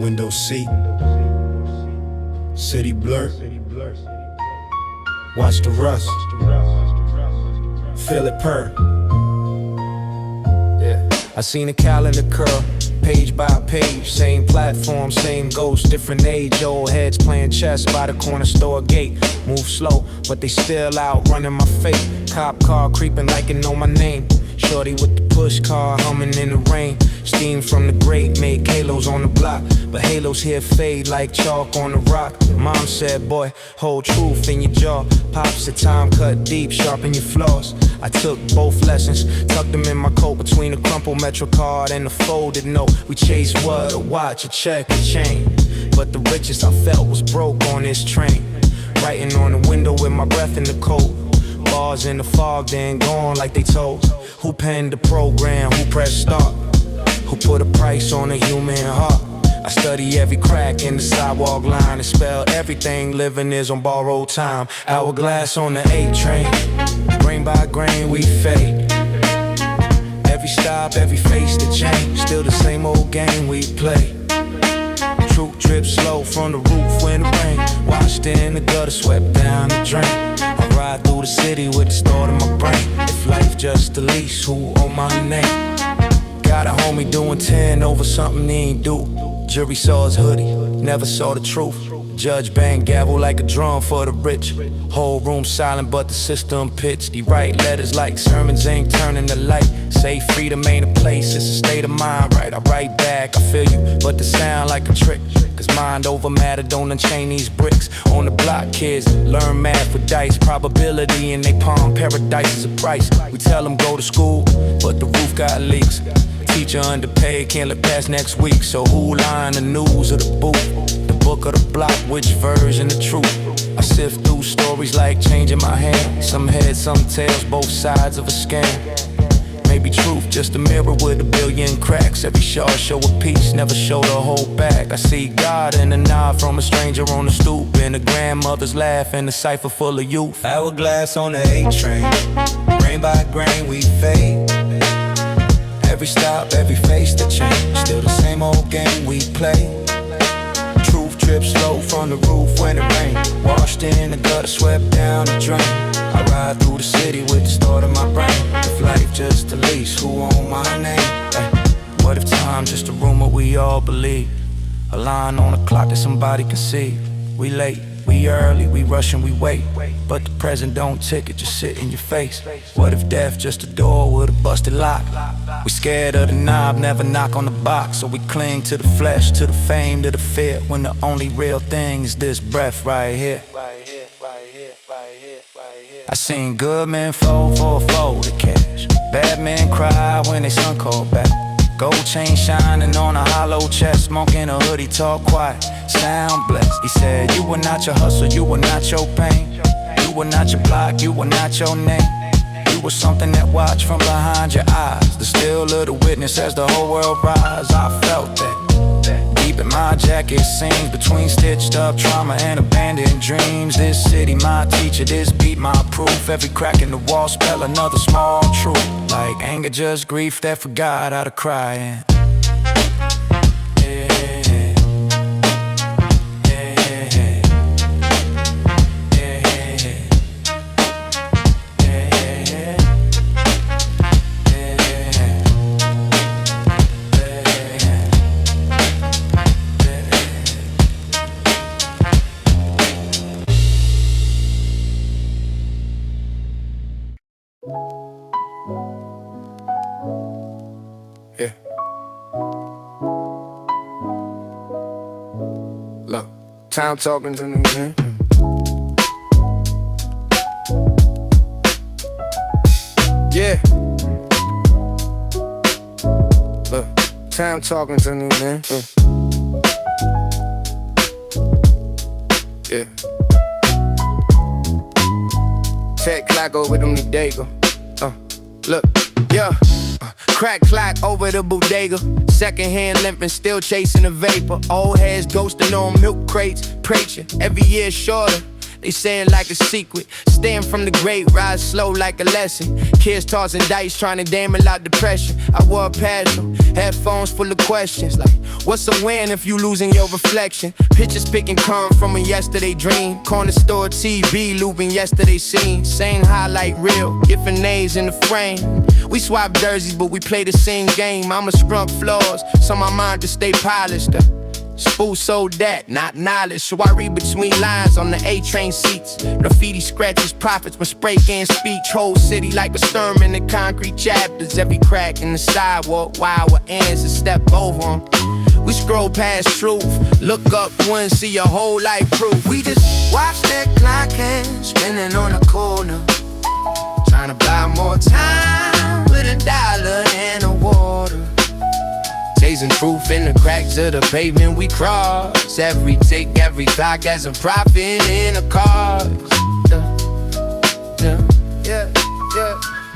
window seat, city blur. Watch the rust, feel it purr. Yeah, I seen a calendar curl, page by page, same platform, same ghost, different age. Old heads playing chess by the corner store gate. Move slow, but they still out running my fate. Cop car creeping like it know my name. Shorty with the push car humming in the rain. Steam from the grate make halos on the block, but halos here fade like chalk on the rock. Mom said, boy, hold truth in your jaw. Pops said, time cut deep, sharpen your flaws. I took both lessons, tucked them in my coat between the crumpled Metro card and the folded note. We chased what? A watch, a check, a chain. But the richest I felt was broke on this train. Writing on the window with my breath in the cold. Bars in the fog, then gone like they told. Who penned the program? Who pressed start? Who put a price on a human heart? I study every crack in the sidewalk line and spell everything living is on borrowed time. Hourglass on the 8 train. Grain by grain we fade. Every stop, every face that change. Still the same old game we play. Truth drips slow from the roof when it rain. Washed in the gutter, swept down the drain. I ride through the city with the thought in my brain. If life just a lease, who own my name? Got a homie doing 10 over something he ain't do. Jury saw his hoodie, never saw the truth. Judge bang gavel like a drum for the rich. Whole room silent but the system pitched. He write letters like sermons ain't turning the light. Say freedom ain't a place, it's a state of mind, right? I write back, I feel you, but the sound like a trick. Cause mind over matter, don't unchain these bricks. On the block, kids learn math with dice. Probability in they palm, paradise is a price. We tell them go to school, but the roof got leaks. Teacher underpaid, can't look past next week. So who lying, the news or the booth? The book or the block, which version the truth? I sift through stories like changing my hand. Some heads, some tails, both sides of a scam. Maybe truth, just a mirror with a billion cracks. Every shot show a piece, never show the whole back. I see God in a nod from a stranger on the stoop, and a grandmother's laugh in a cipher full of youth. Hourglass on the 8 train, grain by grain we fade. Every stop, every face that change. Still the same old game we play. Truth drips slow from the roof when it rain. Washed in the gutter, swept down the drain. I ride through the city with the start of my brain. If life just a lease, who own my name? Ay, what if time just a rumor we all believe? A line on the clock that somebody can see. We late, we early, we rushing, we wait. But the present don't tick, it just sit in your face. What if death just a door with a busted lock? We scared of the knob, never knock on the box. So we cling to the flesh, to the fame, to the fear. When the only real thing is this breath right here. I seen good men fall for a fold of cash. Bad men cry when they son called back. Gold chain shining on a hollow chest. Smoking a hoodie, talk quiet, sound blessed. He said, you were not your hustle, you were not your pain. You were not your block, you were not your name. You were something that watched from behind your eyes. The still little witness as the whole world rise. I felt that deep in my jacket sings between stitched up trauma and abandoned dreams. This city my teacher, this beat my proof. Every crack in the wall spell another small truth. Like anger, just grief that forgot how to cry. And yeah. Look, time talking to me, man. Yeah. Look, time talking to me, man. Yeah. Tech clock over them Dago. Look, yeah. Crack clock over the bodega. Second hand limping, still chasing the vapor. Old heads ghosting on milk crates. Preaching, every year shorter. They say it like a secret. Staying from the great, rise slow like a lesson. Kids tossing dice, trying to damn out depression. I wore a passion, headphones full of questions like, what's a win if you losing your reflection? Pictures picking come from a yesterday dream. Corner store TV looping yesterday's scene. Same highlight reel, different names in the frame. We swap jerseys, but we play the same game. I'ma scrub floors, so my mind to stay polished. Spool sold that, not knowledge. So I read between lines on the A-train seats. Graffiti scratches profits when spray can speech. Whole city like a storm in the concrete chapters. Every crack in the sidewalk, while our ends a step over 'em. We scroll past truth, look up one, see your whole life proof. We just watch that clock hand spinning on the corner, trying to buy more time with $1 and a water. Chasing truth in the cracks of the pavement we cross. Every tick, every clock has a profit in the cars. Yeah.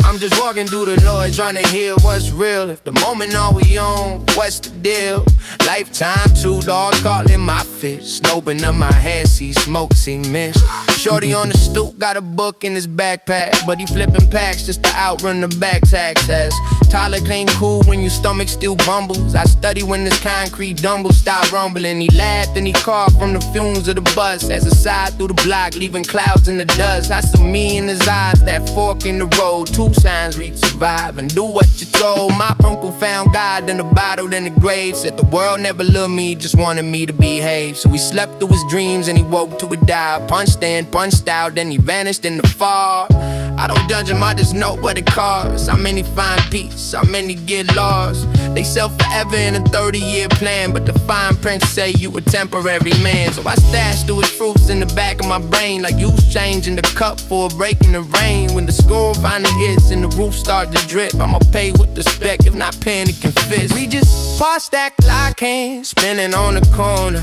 I'm just walking through the noise, trying to hear what's real. If the moment all we on, what's the deal? Lifetime, 2 dogs calling my fist. Open up my head, see smoke, see mist. Shorty on the stoop, got a book in his backpack, but he flipping packs just to outrun the back tax test. Tyler ain't cool when your stomach still bumbles. I study when this concrete dumbles stop rumbling. He laughed and he coughed from the fumes of the bus as a side through the block, leaving clouds in the dust. I saw me in his eyes, that fork in the road. 2 signs, read, survive, and do what you're told. My uncle found God in the bottle in the grave. Said the world never loved me, just wanted me to behave. So he slept through his dreams and he woke to a dive. Punched in, punched out, then he vanished in the fog. I don't judge him, I just know what it costs. How many find peace, how many get lost? They sell forever in a 30-year plan, but the fine print say you a temporary man. So I stashed through his fruits in the back of my brain, like you changing the cup for a break in the rain. When the score finally hits and the roof start to drip, I'ma pay with respect, if not panic and fist. We just pass that clock hand, spinning on the corner,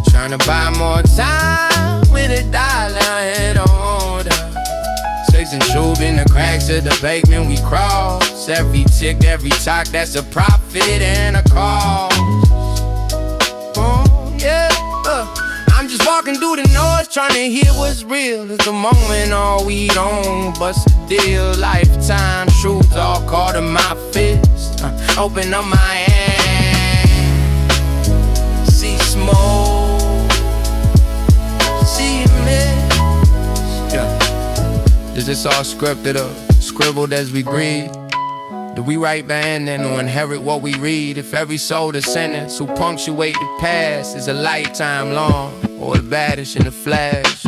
trying to buy more time with $1 and a order. Chasing truth in the cracks of the pavement we cross. Every tick, every talk, that's a profit and a cause. I'm just walking through the noise, trying to hear what's real. It's the moment all we don't bust a deal. Lifetime truth all caught in my fist. Open up my hand, see smoke, see mist. Is this all scripted or scribbled as we breathe? Do we write by hand then or inherit what we read? If every soul the sentence who punctuate the past is a lifetime long, or the baddest in the flash.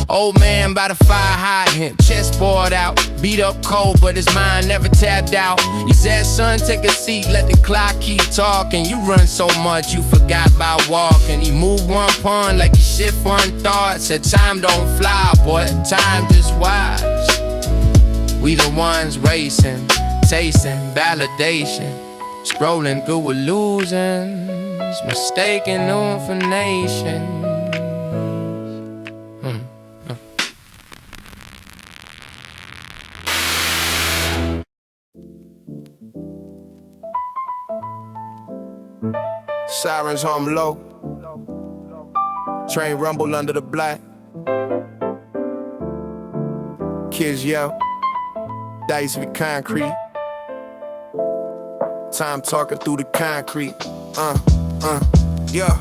Old man by the fire hydrant, chest poured out, beat up cold, but his mind never tapped out. He said, son, take a seat, let the clock keep talking. You run so much, you forgot about walking. He moved one pawn like he shift one thought. Said time don't fly, boy, time just watch. We the ones racing, tasting validation, scrolling through illusions, mistaken information. Sirens hum low, train rumble under the black. Kids yell, dice with concrete. Time talking through the concrete. Yeah.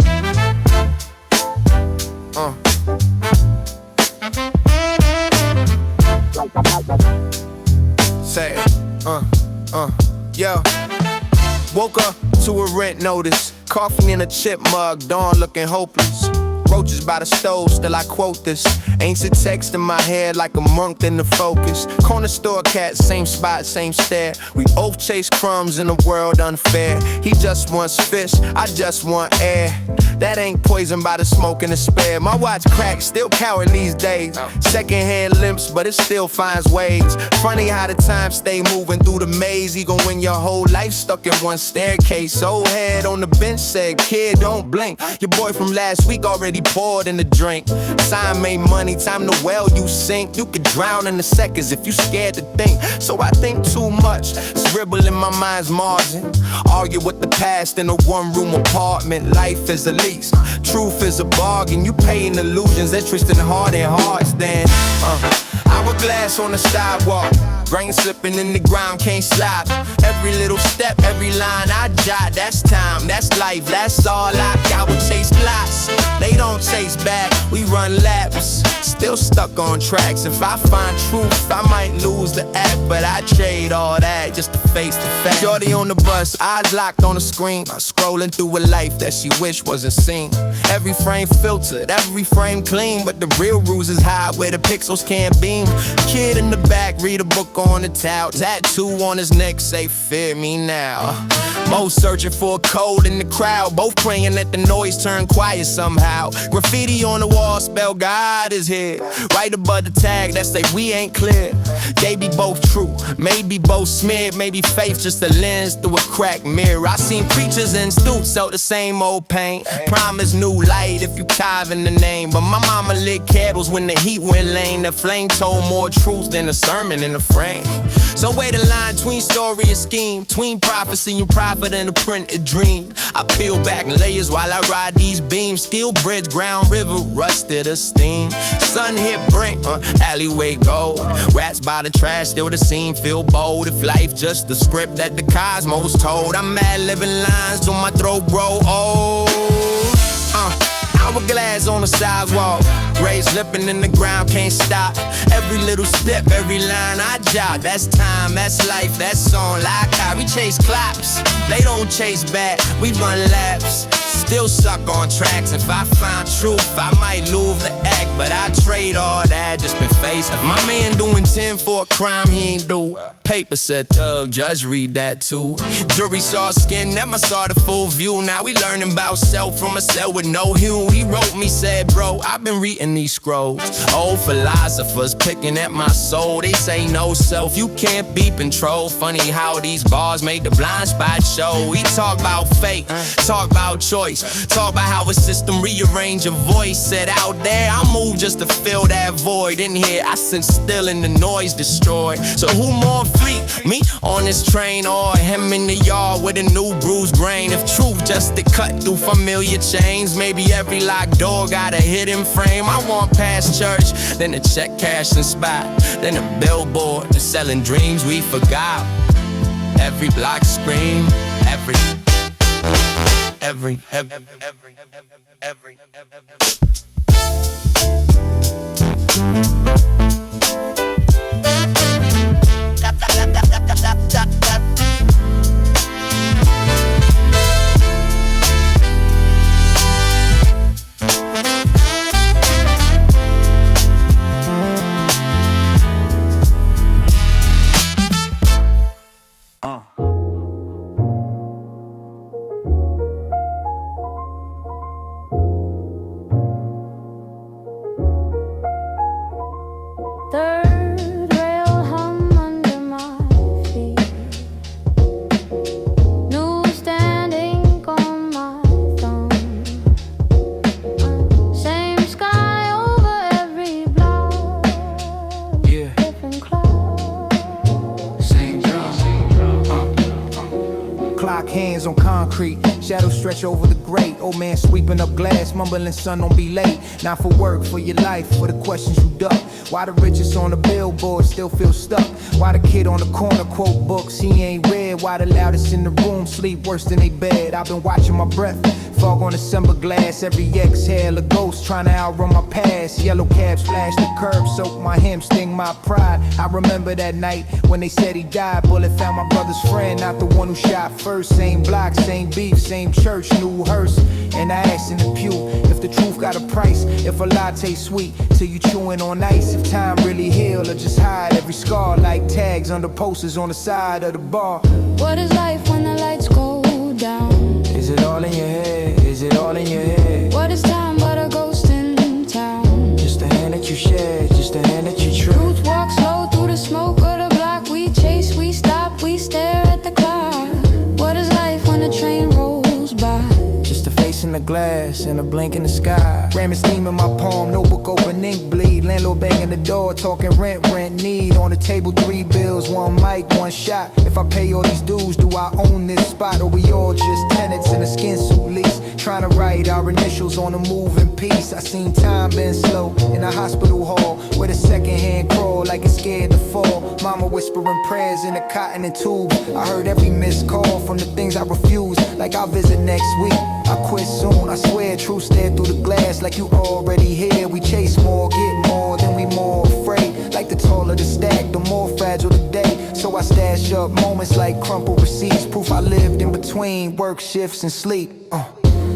Say it. Yeah. Woke up to a rent notice. Coffee in a chip mug, dawn looking hopeless. Roaches by the stove, still I quote this. Ancient text in my head like a monk in the focus. Corner store cat, same spot, same stare. We both chase crumbs in a world unfair. He just wants fish, I just want air. That ain't poisoned by the smoke and the spare. My watch cracked, still coward these days. Secondhand limps, but it still finds ways. Funny how the time stay moving through the maze. Even when your whole life stuck in one staircase. Old head on the bench said, kid, don't blink. Your boy from last week already he poured in the drink. Sign made money, time to well you sink. You could drown in the seconds if you scared to think. So I think too much, scribble in my mind's margin. Argue with the past in a one-room apartment. Life is a lease, truth is a bargain. You paying illusions, interest in heart and hearts. Then hourglass on the sidewalk, brain slipping in the ground, can't stop. Every little step, every line I jot, that's time, that's life, that's all I got. We chase blocks, they don't chase back, we run laps. Still stuck on tracks. If I find truth, I might lose the act, but I trade all that just to face the fact. Shorty on the bus, eyes locked on the screen, scrolling through a life that she wish wasn't seen. Every frame filtered, every frame clean, but the real rules is high where the pixels can't beam. Kid in the back, read a book on the towel, tattoo on his neck, say fear me now. Most searching for a code in the crowd, both praying that the noise turn quiet somehow. Graffiti on the wall spell God is here, right above the tag that say we ain't clear. They be both true, maybe both smeared, maybe faith just a lens through a cracked mirror. I seen preachers in suits sell the same old paint, promise new light if you tithe in the name. But my mama lit candles when the heat went lame. The flame told more truth than a sermon in the frame. So wait a line between story and scheme, between prophecy and prophet and a printed dream. I peel back layers while I ride these beams. Steel bridge, ground river, rusted a steam. Sun hit brink, alleyway gold. Rats by the trash, still the scene, feel bold. If life just the script that the cosmos told, I'm mad living lines till my throat grow old. Hourglass on the sidewalk, raised lipping in the ground, can't stop. Every little step, every line I jot, that's time, that's life, that's on like how we chase clocks. They don't chase back, we run laps. Still suck on tracks. If I find truth, I might lose the act, but I trade all that, just been faced. My man doing 10 for a crime he ain't do. Paper said thug, judge read that too. Jury saw skin, never saw the full view. Now we learning about self from a cell with no hue. He wrote me, said bro, I've been reading these scrolls. Old philosophers picking at my soul. They say no self, you can't be controlled. Funny how these bars make the blind spot show. We talk about fate, talk about choice, talk about how a system rearrange your voice. Said out there, I move just to fill that void. In here, I sit still and the noise destroyed. So who more free, me on this train or him in the yard with a new bruised brain? If truth just to cut through familiar chains, maybe every locked door got a hidden frame. I want past church, then a check cashing spot, then a billboard, the selling dreams we forgot. Every block scream, every Third rail hum under my feet. Newsstand ink on my thumb. Same sky over every block. Yeah. Different clouds. Same job. Clock hands on concrete, shadows stretch over the grate. Old man sweeping up glass, mumbling, son, don't be late. Not for work, for your life, for the questions you duck. Why the richest on the billboard still feel stuck? Why the kid on the corner quote books he ain't read? Why the loudest in the room sleep worse than they bed? I've been watching my breath, fog on December glass. Every exhale a ghost trying to outrun my past. Yellow cabs flash the curb, soak my hem, sting my pride. I remember that night when they said he died. Bullet found my brother's friend, not the one who shot first. Same block, same beef, same church, new hearse. And I asked in the pew if the truth got a price, if a lie tastes sweet till you chewing on ice. If time really heal or just hide every scar like tags under posters on the side of the bar. What is life when the lights go down? Is it all in your head? Is it all in your head? What is time but a ghost in town? Just a hand that you shared, just a hand that you tripped. Truth walks slow through the smoke of the block. We chase, we stop, we stare at the clock. What is life when the train rolls by? Just a face in the glass and a blink in the sky. Ramming steam in my palm, notebook open, ink bleed. Landlord banging the door, talking rent need. On the table 3 bills, 1 mic, 1 shot. If I pay all these dues, do I own this spot? Or we all just tenants in a skin suit lease? Trying to write our initials on a moving piece. I seen time been slow in a hospital hall with a secondhand crawl like it's scared to fall. Mama whispering prayers in a cotton and tube. I heard every missed call from the things I refuse, like I'll visit next week. I quit soon, I swear, true stare through the glass like you already here. We chase more, get more, then we more afraid. Like the taller the stack, the more fragile the day. So I stash up moments like crumpled receipts, proof I lived in between work shifts and sleep.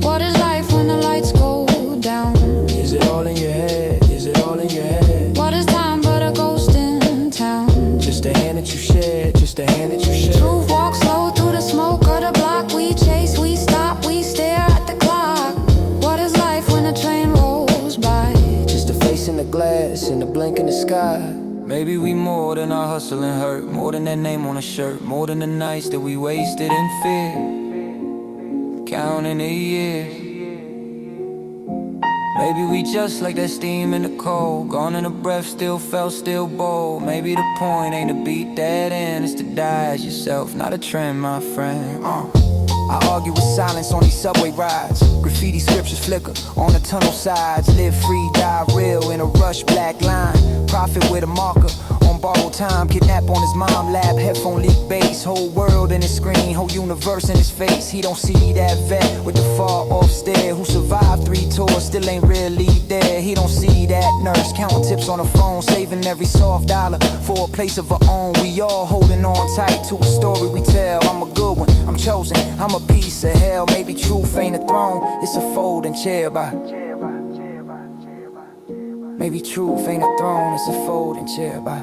What is life when the lights go down? Is it all in your head? Is it all in your head? What is time but a ghost in town? Just a hand that you shared, just a hand that you shared. Truth walks slow through the smoke of the block. We chase, we stop, we stare at the clock. What is life when a train rolls by? Just a face in the glass and a blink in the sky. Maybe we more than our hustle and hurt, more than that name on a shirt, more than the nights that we wasted in fear, counting the years. Maybe we just like that steam in the cold, gone in a breath, still felt, still bold. Maybe the point ain't to beat that end, it's to die as yourself, not a trend, my friend. I argue with silence on these subway rides. Graffiti scriptures flicker on the tunnel sides. Live free, die real in a rush black line. Prophet with a marker on borrowed time. Kidnap on his mom lap, headphone leak bass. Whole world in his screen, whole universe in his face. He don't see that vet with the far off stare who survived 3 tours, still ain't really there. He don't see that nurse counting tips on the phone, saving every soft dollar for a place of our own. We all holding on tight to a story we tell. I'm a good one, I'm chosen, I'm a piece of hell. Maybe truth ain't a throne, it's a folding chair by. Maybe truth ain't a throne, it's a folding chair by.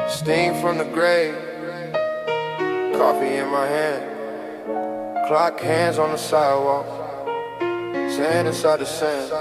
Steam from the grave, coffee in my hand, clock hands on the sidewalk, sand inside the sand.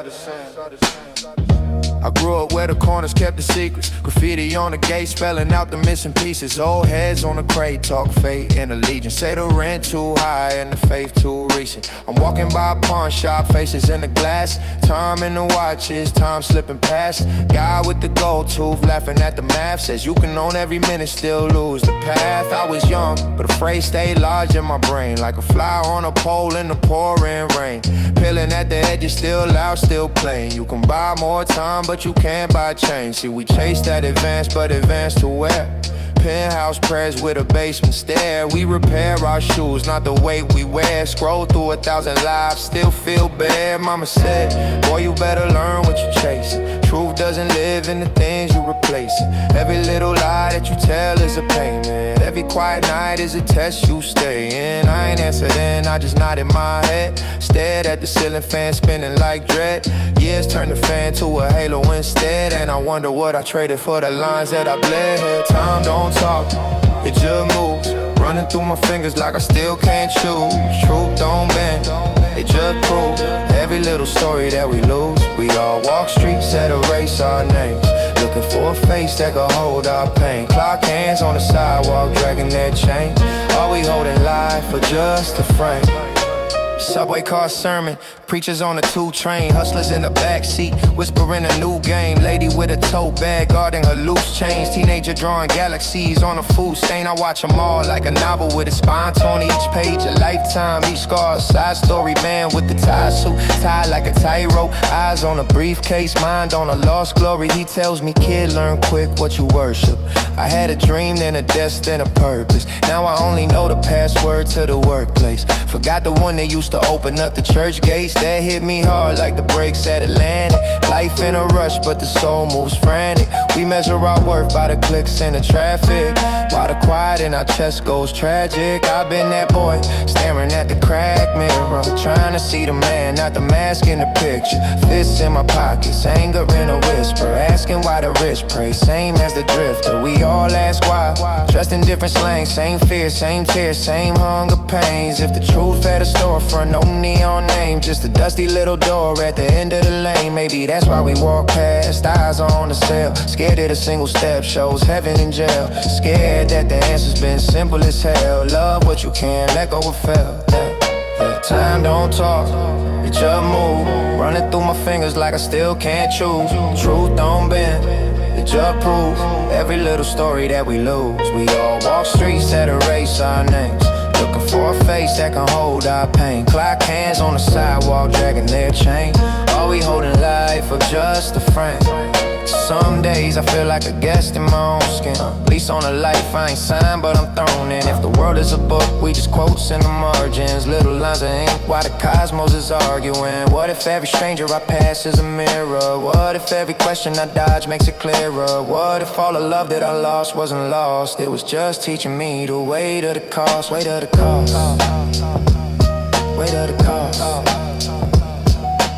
I grew up where the corners kept the secrets. Graffiti on the gate spelling out the missing pieces. Old heads on the crate talk fate and allegiance. Say the rent too high and the faith too recent. I'm walking by a pawn shop, faces in the glass. Time in the watches, time slipping past. Guy with the gold tooth laughing at the math. Says you can own every minute, still lose the path. I was young, but afraid stayed large in my brain. Like a flower on a pole in the pouring rain. Peeling at the edges, still loud, still playing. You can buy more time, but you can't buy change. See, we chase that advance, but advance to where? Penthouse prayers with a basement stair. We repair our shoes, not the weight we wear. Scroll through 1,000 lives, still feel bad. Mama said, boy, you better learn what you're chasing. Truth doesn't live in the things you replacing. Every little lie that you tell is a payment. Every quiet night is a test you stay in. I ain't answering, I just nodded my head. Stared at the ceiling fan spinning like dread. Years turned the fan to a halo instead. And I wonder what I traded for the lines that I bled. Time don't talk, it just moves. Running through my fingers like I still can't choose. Truth don't bend, it just proves. Every little story that we lose. We all walk streets that erase our names. Looking for a face that could hold our pain. Clock hands on the sidewalk dragging their chain. Are we holding life or just a frame? Subway car sermon, preachers on a 2 train, hustlers in the backseat, whispering a new game. Lady with a tote bag guarding her loose chains. Teenager drawing galaxies on a food stain. I watch them all like a novel with a spine on each page. A lifetime, each scar a side story. Man with the tie suit, tied like a tightrope. Eyes on a briefcase, mind on a lost glory. He tells me, kid, learn quick what you worship. I had a dream, then a destiny, a purpose. Now I only know the password to the workplace. Forgot the one that used to open up the church gates. That hit me hard like the brakes at Atlantic. Life in a rush, but the soul moves frantic. We measure our worth by the clicks and the traffic, while the quiet in our chest goes tragic. I've been that boy, staring at the crack mirror, trying to see the man, not the mask in the picture. Fists in my pockets, anger in a whisper, asking why the rich pray, same as the drifter. We all ask why, dressed in different slang, same fear, same tears, same hunger pains. If the truth had a storefront, no neon name, just a dusty little door at the end of the lane. Maybe that's why we walk past, eyes on the cell, scared that a single step shows heaven in jail. Scared that the answer's been simple as hell. Love what you can, let go what fell. Time don't talk, it just move, running through my fingers like I still can't choose. Truth don't bend, it just prove every little story that we lose. We all walk streets that erase our names, looking for a face that can hold our pain. Clock hands on the sidewalk dragging their chain. Are we holding life or just a frame? Some days I feel like a guest in my own skin. Lease on a life I ain't signed, but I'm thrown in. If the world is a book, we just quotes in the margins, little lines of ink while the cosmos is arguing. What if every stranger I pass is a mirror? What if every question I dodge makes it clearer? What if all the love that I lost wasn't lost? It was just teaching me the weight of the cost, weight of the cost, weight of the cost,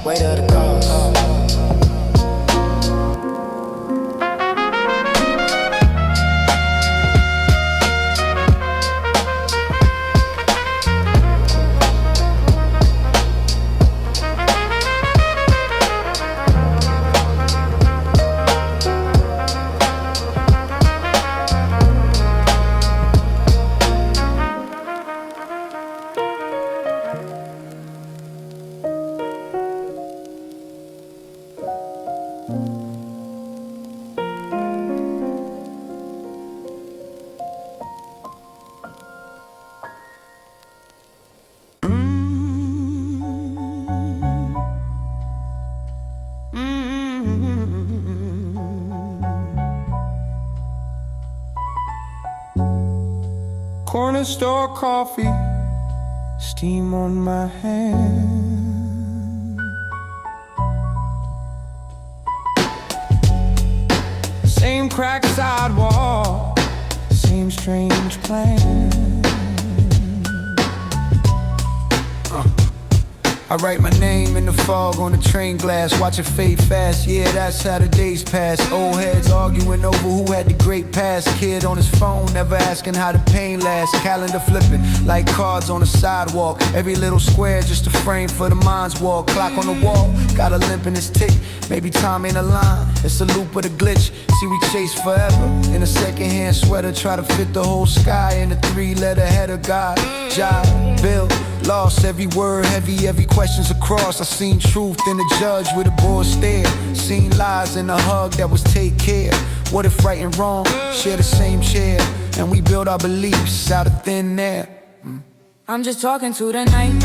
weight of the cost. Corner store coffee, steam on my hand. Same cracked sidewalk, same strange plan. I write my name in the fog on the train glass, watch it fade fast, yeah, that's how the days pass. Old heads arguing over who had the great past. Kid on his phone, never asking how the pain lasts. Calendar flipping like cards on the sidewalk. Every little square just a frame for the mind's walk. Clock on the wall, got a limp in his tick. Maybe time ain't a line, it's a loop of the glitch. See, we chase forever in a secondhand sweater, try to fit the whole sky in a three-letter header. God, job, bill, lost every word heavy, every question's across. I seen truth in the judge with a bored stare, seen lies in a hug that was take care. What if right and wrong share the same chair, and we build our beliefs out of thin air? I'm just talking to the night,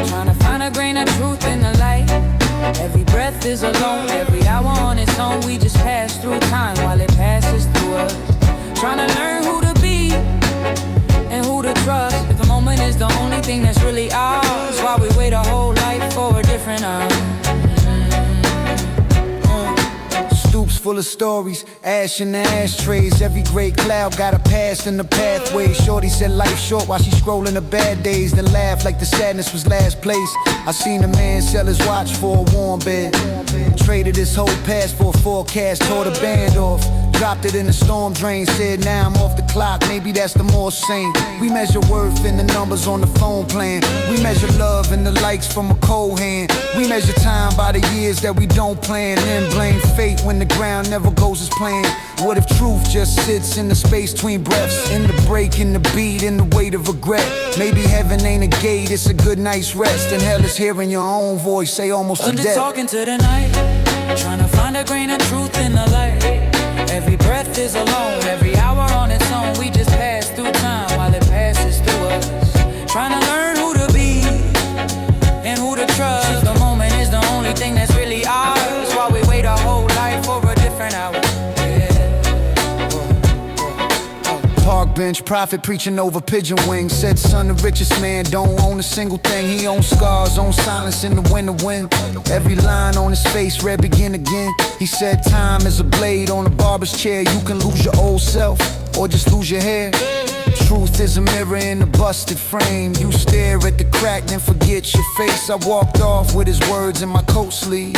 trying to find a grain of truth in the light. Every breath is alone, every hour on its own. We just pass through time while it passes through us. Trying to learn who to be and who to trust. If the moment is the only thing that's really ours, why we wait a whole life for a different hour? Stoops full of stories, ash in the ashtrays. Every great cloud got a past in the pathway. Shorty said life short while she scrolling the bad days, then laughed like the sadness was last place. I seen a man sell his watch for a warm bed, traded his whole past for a forecast, tore the band off, dropped it in the storm drain, said now I'm off the clock, maybe that's the more sane. We measure worth in the numbers on the phone plan. We measure love in the likes from a cold hand. We measure time by the years that we don't plan, then blame fate when the ground never goes as planned. What if truth just sits in the space between breaths, in the break, in the beat, in the weight of regret? Maybe heaven ain't a gate, it's a good night's rest, and hell is hearing your own voice say almost to I'm death. just talking to the night, trying to find a grain of truth in the light. Every breath is alone, every hour on its own. We just pass through time while it passes through us. Trying to learn who to be and who to trust. The moment is the only thing that's really ours, while we wait our whole life for a different hour. Park bench, prophet preaching over pigeon wings. Said son, the richest man don't own a single thing. He owns scars, owns silence in the winter wind. Every line on his face read begin again. He said time is a blade on a barber's chair. You can lose your old self or just lose your hair. Truth is a mirror in a busted frame. You stare at the crack, then forget your face. I walked off with his words in my coat sleeve,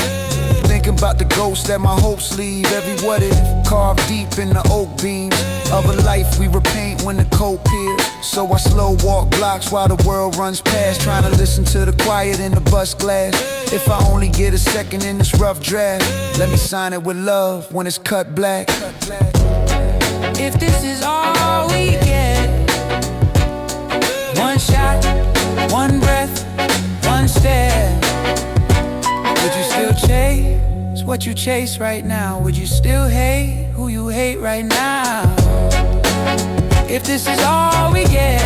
thinking about the ghost that my hopes leave. Every what if carved deep in the oak beams of a life we repaint when the coat peels. So I slow walk blocks while the world runs past, trying to listen to the quiet in the bus glass. If I only get a second in this rough draft, let me sign it with love when it's cut black. If this is all we get, one shot, one breath, one stare, would you still chase what you chase right now? Would you still hate who you hate right now? If this is all we get,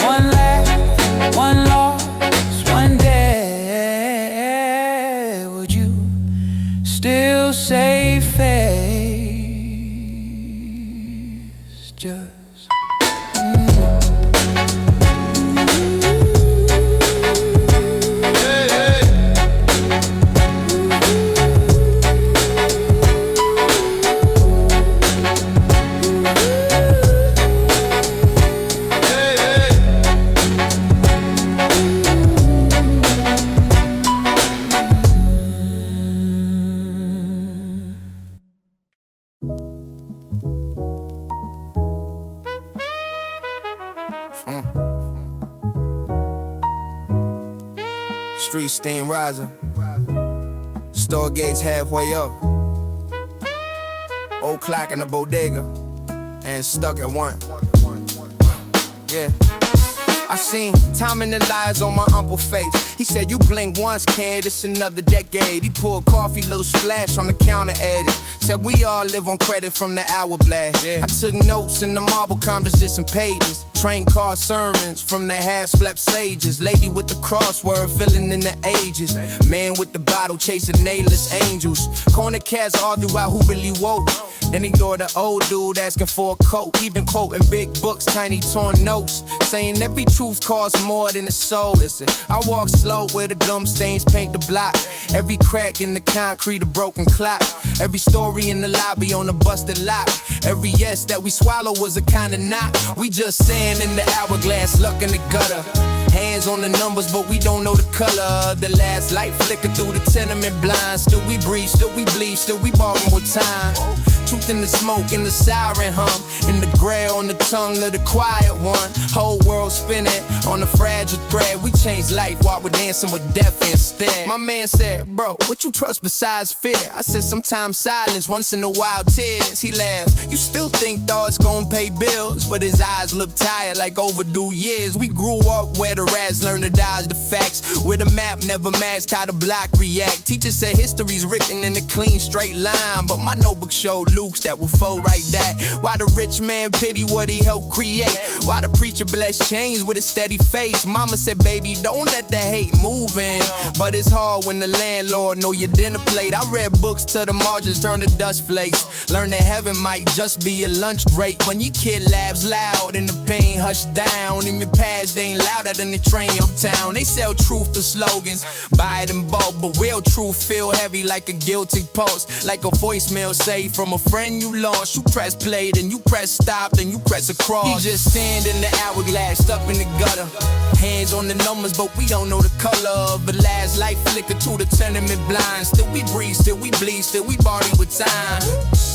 one laugh, one loss, one day, would you still say face? Just Street steam rising, store gates halfway up. Old clock in the bodega, and stuck at one. Yeah. I seen time in the lies on my uncle's face. He said, you blink once, kid, it's another decade. He pulled coffee, little splash on the counter edit. Said we all live on credit from the hourglass. I took notes in the marble composition pages. Train car sermons from the half-slept sages. Lady with the crossword filling in the ages. Man with the bottle chasing nameless angels. Corner cats argue out who really woke. Then ignore the old dude asking for a coat. Even quoting big books, tiny torn notes, saying every truth costs more than a soul. Listen, I walk slow where the gum stains paint the block. Every crack in the concrete a broken clock. Every story in the lobby on a busted lock. Every yes that we swallow was a kind of knock. We just sand in the hourglass, luck in the gutter. Hands on the numbers, but we don't know the color. The last light flicker through the tenement blinds. Still we breathe, still we bleed, still we bargain with time. Truth in the smoke, in the siren hum, in the grail on the tongue of the quiet one. Whole world spinning on a fragile thread. We change life while we're dancing with death instead. My man said, bro, what you trust besides fear? I said, sometimes silence, once in a while tears. He laughed, you still think thoughts gon' pay bills? But his eyes look tired like overdue years. We grew up where the rats learn to dodge the facts, where the map never matched how the block react. Teacher said history's written in a clean straight line, but my notebook showed loops that will fold right back. Why the rich man pity what he helped create? Why the preacher bless change with a steady face? Mama said, baby, don't let the hate move in. But it's hard when the landlord know your dinner plate. I read books till the margins turn to dust flakes. Learn that heaven might just be a lunch break. When your kid laughs loud and the pain hushed down, and your past ain't louder than the train uptown. They sell truth to slogans, buy it in bulk, but real truth feel heavy like a guilty pulse. Like a voicemail say from a friend you lost. You press play, then you press stop, then you press across. He just stand in the hourglass, stuck in the gutter. Hands on the numbers, but we don't know the color of the last light flicker to the tenement blinds. Still we breathe, still we bleed, still we bargain with time.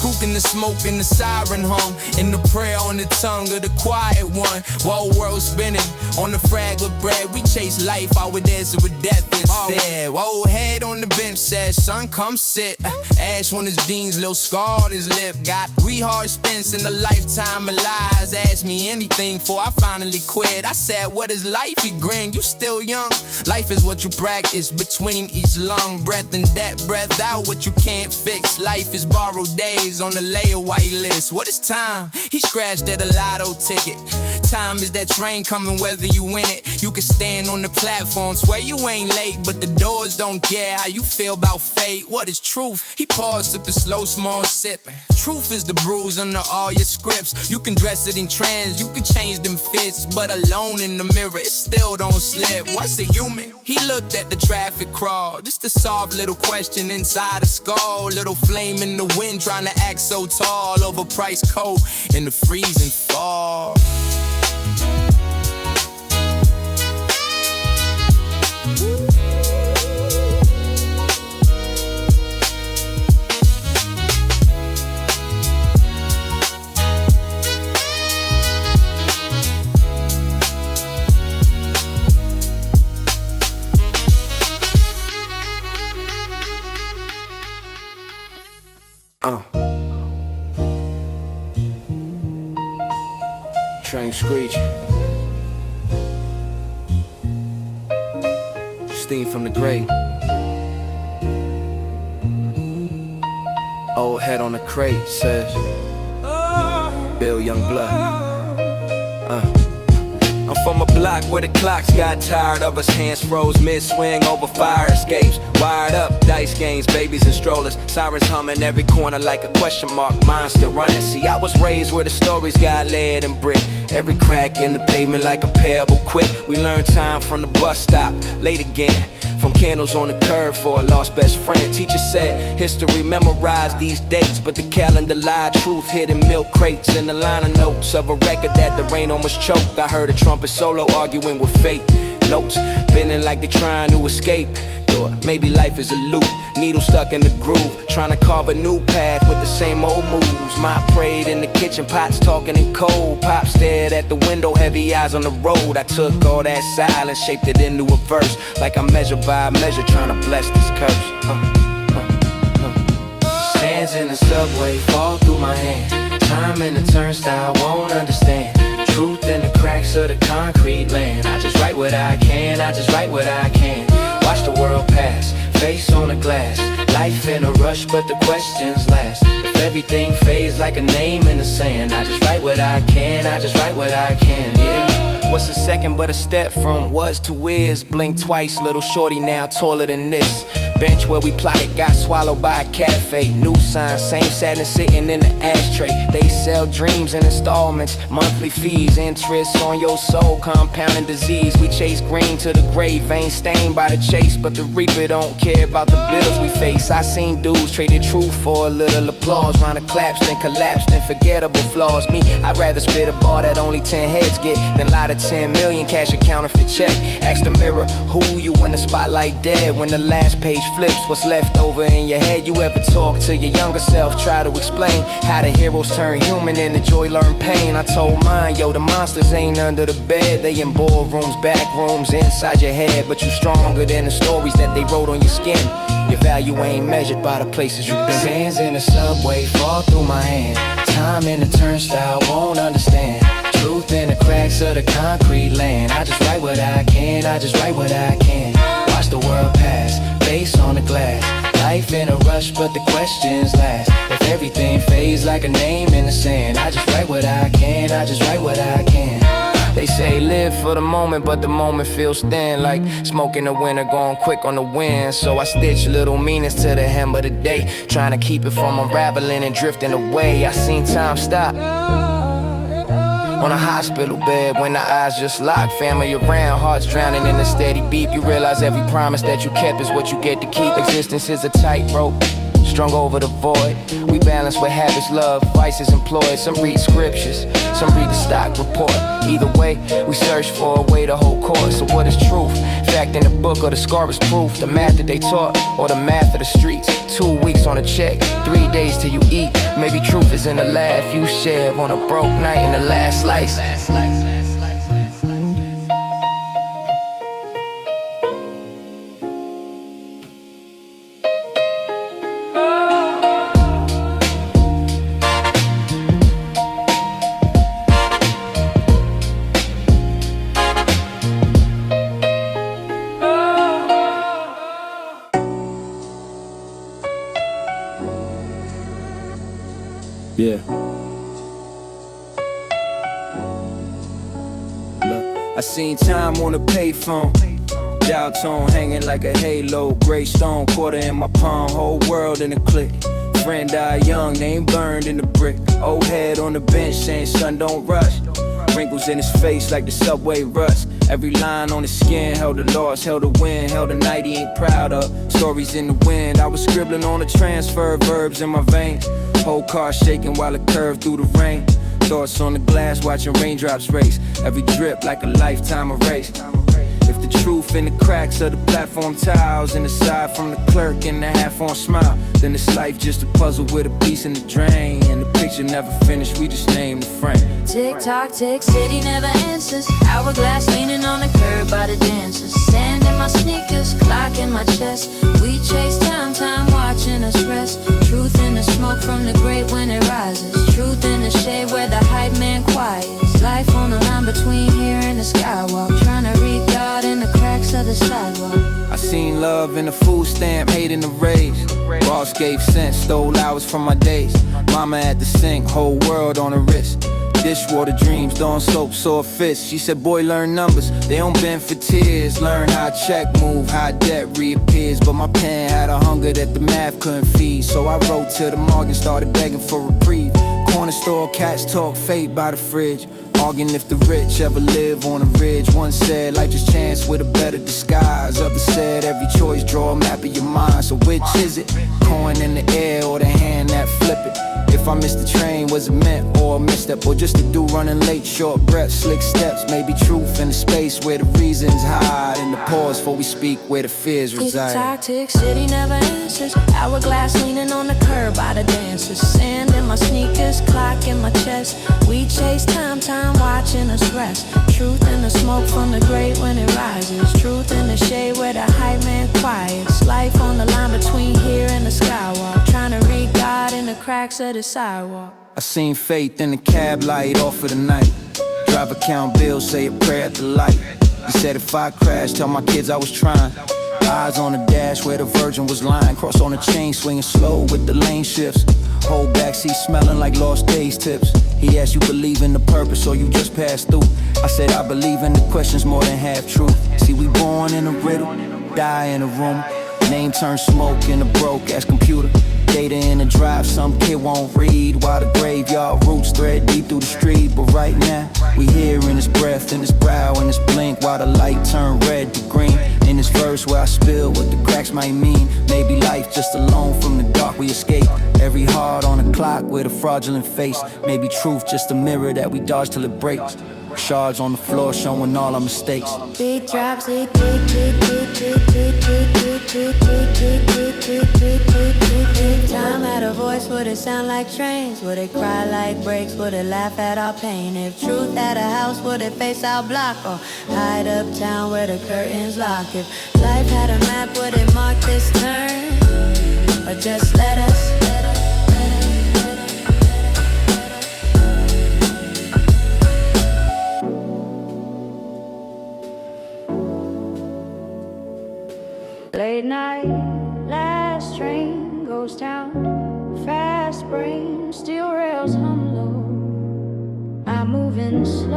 Cooking the smoke in the siren hum, in the prayer on the tongue of the quiet one. Whole world spinning on the fragile bread. We chase life, while we're dancing with death instead. Old head on the bench says, son, come sit. Ash on his jeans, little scar on his lip. Got 3 hard stints in a lifetime of lies. Asked me anything before I finally quit. I said, what is life? He grinned, you still young. Life is what you practice between each lung. Breath in that, breath out, what you can't fix. Life is borrowed days on the layaway list. What is time? He scratched at a lotto ticket. Time is that train coming whether you win it. You can stand on the platform, swear you ain't late, but the doors don't care how you feel about fate. What is truth? He paused, sipping slow, small sipping. Truth is the bruise under all your scripts. You can dress it in trends, you can change them fits, but alone in the mirror, it still don't slip. What's a human? He looked at the traffic crawl, just a soft little question inside a skull. Little flame in the wind trying to act so tall, overpriced coat in the freezing fall. Train screech. Steam from the grate. Old head on the crate says Bill Youngblood. I'm from a block where the clocks got tired of us. Hands froze mid-swing over fire escapes. Wired up, dice games, babies and strollers. Sirens humming every corner like a question mark. Mine still running. See, I was raised where the stories got lead and brick. Every crack in the pavement like a pebble quick. We learned time from the bus stop, late again. From candles on the curb for a lost best friend. Teacher said history memorized these dates, but the calendar lied. Truth hid in milk crates in the liner notes of a record that the rain almost choked. I heard a trumpet solo arguing with fate. Notes bending like they're trying to escape. Or maybe life is a loop, needle stuck in the groove, trying to carve a new path with the same old moves. Mom prayed in the kitchen, pots talking in cold. Pop stared at the window, heavy eyes on the road. I took all that silence, shaped it into a verse, like I'm measured by a measure, trying to bless this curse. Sands in the subway fall through my hand. Time in the turnstile, won't understand. Truth in the cracks of the concrete land. I just write what I can, I just write what I can. Watch the world pass, face on the glass. Life in a rush, but the questions last. If everything fades like a name in the sand, I just write what I can, I just write what I can, yeah. What's a second but a step from was to is? Blink twice, little shorty now taller than this. Bench where we plotted got swallowed by a cafe. New sign, same sadness sitting in the ashtray. They sell dreams in installments, monthly fees, interest on your soul, compounding disease. We chase green to the grave, ain't stained by the chase, but the reaper don't care about the bills we face. I seen dudes traded truth for a little applause, round of claps, then collapsed in forgettable flaws. Me, I'd rather spit a bar that only 10 heads get than lie to 10 million, cash a counterfeit check. Ask the mirror, who you in the spotlight dead? When the last page flips, what's left over in your head? You ever talk to your younger self, try to explain how the heroes turn human and the joy learn pain? I told mine, yo, the monsters ain't under the bed, they in boardrooms, back rooms, inside your head. But you stronger than the stories that they wrote on your skin. Your value ain't measured by the places you've been. Sands in the subway fall through my hand. Time in the turnstile, won't understand. Truth in the cracks of the concrete land. I just write what I can, I just write what I can. Watch the world pass, face on the glass. Life in a rush, but the questions last. If everything fades like a name in the sand, I just write what I can, I just write what I can. They say live for the moment, but the moment feels thin, like smoke in the winter, going quick on the wind. So I stitch little meanings to the hem of the day, trying to keep it from unraveling and drifting away. I seen time stop on a hospital bed when the eyes just lock. Family around, hearts drowning in a steady beat. You realize every promise that you kept is what you get to keep. Existence is a tightrope, strung over the void. We balance with habits, love, vices employed. Some read scriptures, some read the stock report. Either way, we search for a way to hold court. So what is truth? Fact in the book or the scar is proof? The math that they taught or the math of the streets? 2 weeks on a check, 3 days till you eat. Maybe truth is in the laugh you share on a broke night in the last slice. Yeah. I seen time on a payphone. Dial tone hanging like a halo. Gray stone, quarter in my palm. Whole world in a click. Friend died young, they ain't burned in the brick. Old head on the bench saying, son, don't rush. Wrinkles in his face like the subway rust. Every line on his skin held a loss, held a win, held a night he ain't proud of. Stories in the wind, I was scribbling on the transfer verbs in my veins. Whole car shaking while it curved through the rain. Thoughts on the glass, watching raindrops race. Every drip like a lifetime of race. If the truth in the cracks of the platform tiles, and aside from the clerk and the half-on smile, then this life just a puzzle with a piece in the drain. And the picture never finished, we just named the frame. Tick tock, tick, city never answers. Hourglass leaning on the curb by the dancers. Sand in my sneakers, clock in my chest. We chase time, time watching us rest. Truth in the smoke from the grave when it rises. Truth in the shade where the hype man quiets. Life on the line between here and the skywalk. Trying to read God in the cracks of the sidewalk. I seen love in the food stamp, hate in the rage. Boss gave sense, stole hours from my days. Mama at the sink, whole world on her wrist. Dishwater dreams, dawn soap, sore fists. She said, boy, learn numbers, they don't bend for tears. Learn how check move, how debt reappears. But my pen had a hunger that the math couldn't feed. So I wrote to the morgue, started begging for reprieve. Corner store cats talk fate by the fridge. Arguing if the rich ever live on a ridge. One said life just chance with a better disguise. Others said every choice draw a map of your mind. So which is it? Coin in the air or the hand that flip it? If I missed the train, was it meant or a misstep? Or just a dude running late, short breath, slick steps. Maybe truth in the space where the reasons hide. In the pause before we speak where the fears reside. Tick tock, city never answers. Hourglass leaning on the curb by the dancers. Sand in my sneakers, clock in my chest. We chase time, time watching us rest. Truth in the smoke from the grave when it rises. Truth in the shade where the hype man quiets. Life on the line between here and the skywalk. Trying to read God in the cracks of the sidewalk. I seen faith in the cab light off of the night. Driver count bills, say a prayer at the light. He said if I crash, tell my kids I was trying. Eyes on the dash where the Virgin was lying. Cross on the chain, swinging slow with the lane shifts. Whole backseat smelling like lost days tips. He asked, you believe in the purpose or you just passed through? I said I believe in the questions more than half truth. See, we born in a riddle, die in a room. Name turn smoke in a broke ass computer. Data in the drive, some kid won't read. While the graveyard roots thread deep through the street. But right now, we hear in his breath, in his brow, in his blink. While the light turn red to green. In this verse where I spill what the cracks might mean. Maybe life just alone from the dark we escape. Every heart on a clock with a fraudulent face. Maybe truth just a mirror that we dodge till it breaks. Shards on the floor showing all our mistakes. Beat drops, time had a voice, would it sound like trains? Would it cry like breaks? Would it laugh at our pain? If truth had a house, would it face our block? Or hide uptown where the curtains lock? If life had a map, would it mark this turn? Or just let us Late night, last train goes down. Fast brain, steel rails hum low. I'm moving slow.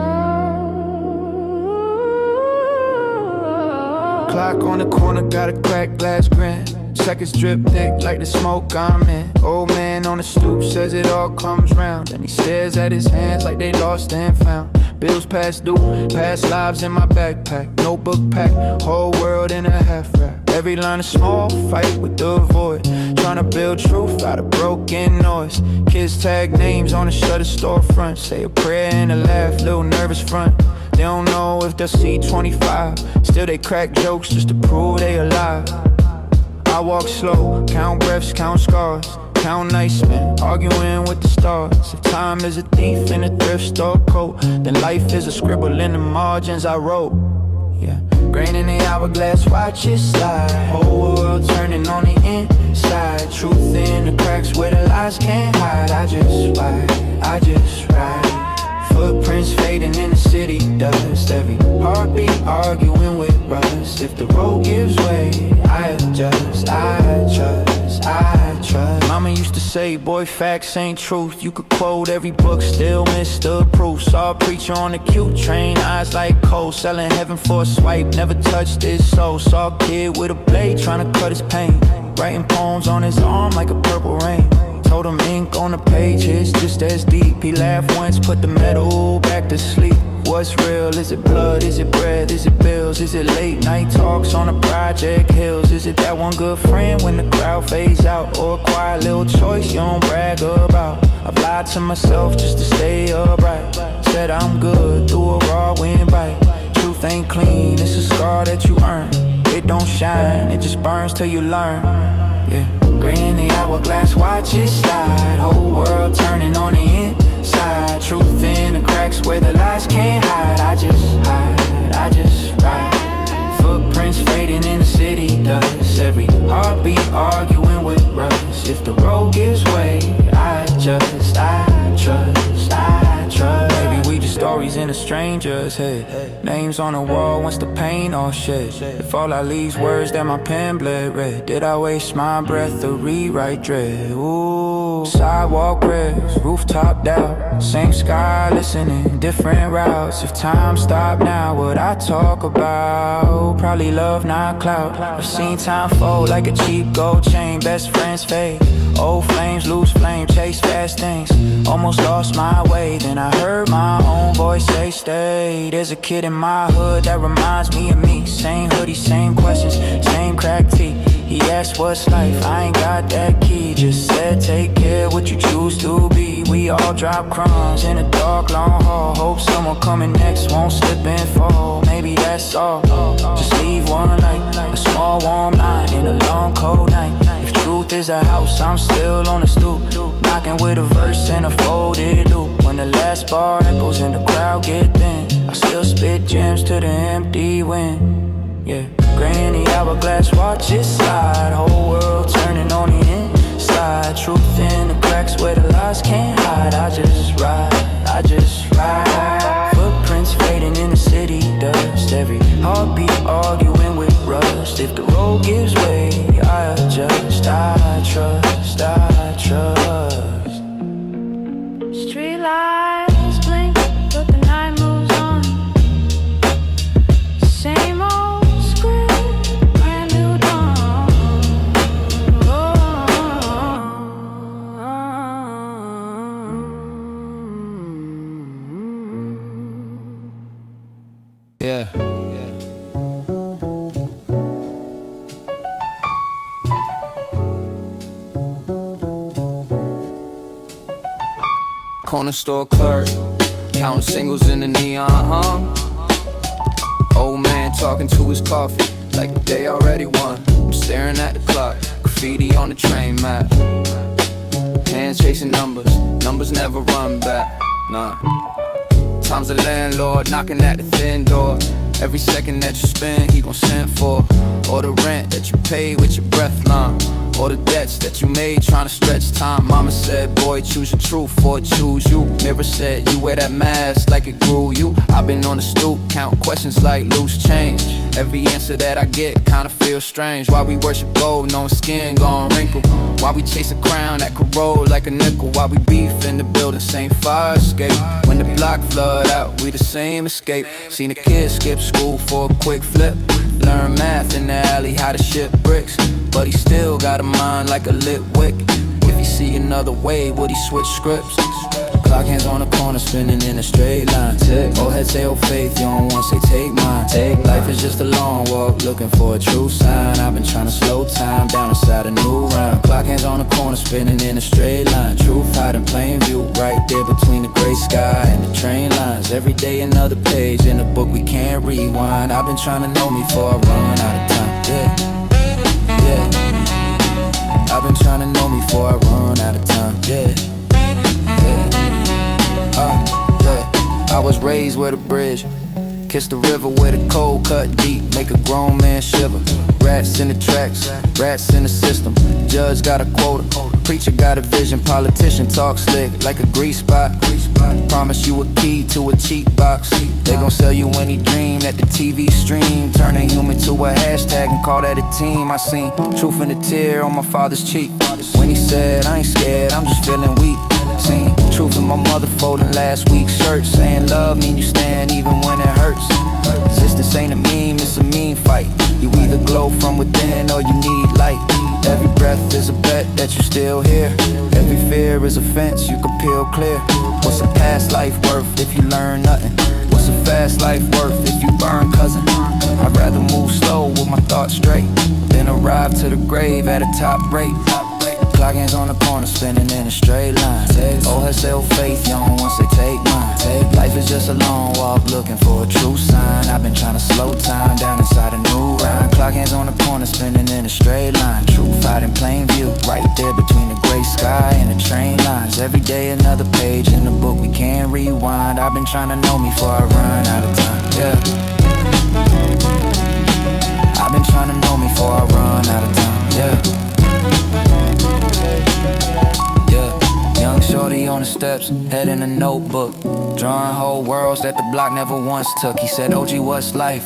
Clock on the corner, got a cracked glass grin. Seconds drip thick like the smoke I'm in. Old man on the stoop says it all comes round. Then he stares at his hands like they lost and found. Bills past due, past lives in my backpack. Notebook pack, whole world in a half wrap. Every line a small fight with the void. Tryna build truth out of broken noise. Kids tag names on the shutter storefront. Say a prayer and a laugh, little nervous front. They don't know if they'll see 25. Still they crack jokes just to prove they alive. I walk slow, count breaths, count scars. Count nights spent arguing with the stars. If time is a thief in a thrift store coat, then life is a scribble in the margins I wrote. Yeah, grain in the hourglass, watch it slide. Whole world turning on the inside. Truth in the cracks where the lies can't hide. I just ride. Footprints fading in the city dust. Every heartbeat arguing with rust. If the road gives way, I adjust, I trust. Mama used to to say, boy, facts ain't truth. You could quote every book, still miss the proof. Saw a preacher on the cute train, eyes like coal, selling heaven for a swipe, never touched his soul. Saw a kid with a blade trying to cut his pain, writing poems on his arm like a purple rain. Told him ink on the page is just as deep. He laughed once, put the metal back to sleep. What's real? Is it blood? Is it bread? Is it bills? Is it late night talks on the project hills? Is it that one good friend when the crowd fades out? Or a quiet little choice you don't brag about? I've lied to myself just to stay upright. Said I'm good through a raw wind bite. Truth ain't clean, it's a scar that you earn. It don't shine, it just burns till you learn. Yeah. Green the hourglass, watch it slide. Whole world turning on the inside. Truth in the cracks where the lies can't hide. I just ride. Footprints fading in the city dust. Every heartbeat arguing with rust. If the road gives way, I trust. Maybe we just stories in a stranger's head. Names on the wall once the pain all shed. If all I leave's words that my pen bled red, did I waste my breath to rewrite dread? Ooh, sidewalk rest, rooftop doubt. Same sky listening, different routes. If time stopped now, what I talk about? Probably love, not clout. I've seen time fold like a cheap gold chain. Best friends fade, old flames lose flame. Chase fast things, almost lost my way. Then I heard my own voice say stay. There's a kid in my hood that reminds me of me. Same hoodie, same questions, same cracked teeth. He asked what's life, I ain't got that key. Just said take care what you choose to be. We all drop crumbs in a dark long hall. Hope someone coming next won't slip and fall. Maybe that's all, just leave one night. A small warm line in a long cold night. If truth is a house, I'm still on the stoop, knocking with a verse and a folded loop. When the last bar echoes and the crowd get thin, I still spit gems to the empty wind. Yeah, granny hourglass, watch it slide. Whole world turning on the inside. Truth in the cracks where the lies can't hide. I just ride. Footprints fading in the city dust. Every heartbeat arguing with rust. If the road gives way, I adjust. I trust. Street lights blink, but the night moves on. Same old script, brand new dawn. Yeah. Corner store clerk, counting singles in the neon hum. Old man talking to his coffee like the day already won. I'm staring at the clock, graffiti on the train map. Hands chasing numbers, numbers never run back. Nah. Time's the landlord knocking at the thin door. Every second that you spend, he gon' send for. Or the rent that you pay with your breath long. Or the debts that you made trying to stretch time. Mama said, boy, choose your truth or choose you. Mirror said, you wear that mask like it grew you. I've been on the stoop, count questions like loose change. Every answer that I get kinda feels strange. Why we worship gold, knowing skin gon' wrinkle? Why we chase a crown that corrode like a nickel? Why we beef in the building, same fire escape? When the block flood out, we the same escape. Seen a kid skip school for a quick flip. Learn math in the alley, how to ship bricks. But he still got a mind like a lit wick. If he see another way, would he switch scripts? Clock hands on the corner, spinning in a straight line. Old head say, oh faith, you don't want to say take mine. Life is just a long walk, looking for a true sign. I've been trying to slow time down inside a new rhyme. Clock hands on the corner, spinning in a straight line. Truth hide in plain view, right there between the gray sky and the train lines. Every day another page in a book we can't rewind. I've been trying to know me before I run out of time. Yeah. I've been trying to know me before I run out of time. Yeah. I was raised with a bridge. Kiss the river where the cold cut deep, make a grown man shiver. Rats in the tracks, rats in the system. Judge got a quota, preacher got a vision. Politician talk slick like a grease spot. Promise you a key to a cheap box. They gon' sell you any dream that the TV stream. Turn a human to a hashtag and call that a team. I seen truth in the tear on my father's cheek when he said, I ain't scared, I'm just feeling weak. Seen truth in my mother folding last week's shirt, saying love mean you stand even when it hurts. Resistance ain't a meme, it's a mean fight. You either glow from within or you need light. Every breath is a bet that you still here. Every fear is a fence you can peel clear. What's a past life worth if you learn nothing? What's a fast life worth if you burn, cousin? I'd rather move slow with my thoughts straight than arrive to the grave at a top rate. Clock hands on the corner, spinning in a straight line. Owe herself faith, young once they take mine. Life is just a long walk, looking for a true sign. I've been trying to slow time down inside a new rhyme. Clock hands on the corner, spinning in a straight line. Truth out in plain view, right there between the gray sky and the train lines. Every day another page in the book we can't rewind. I've been trying to know me before I run out of time, yeah. I've been trying to know me before I run out of time, yeah. Young shorty on the steps, head in a notebook, drawing whole worlds that the block never once took. He said, OG, what's life?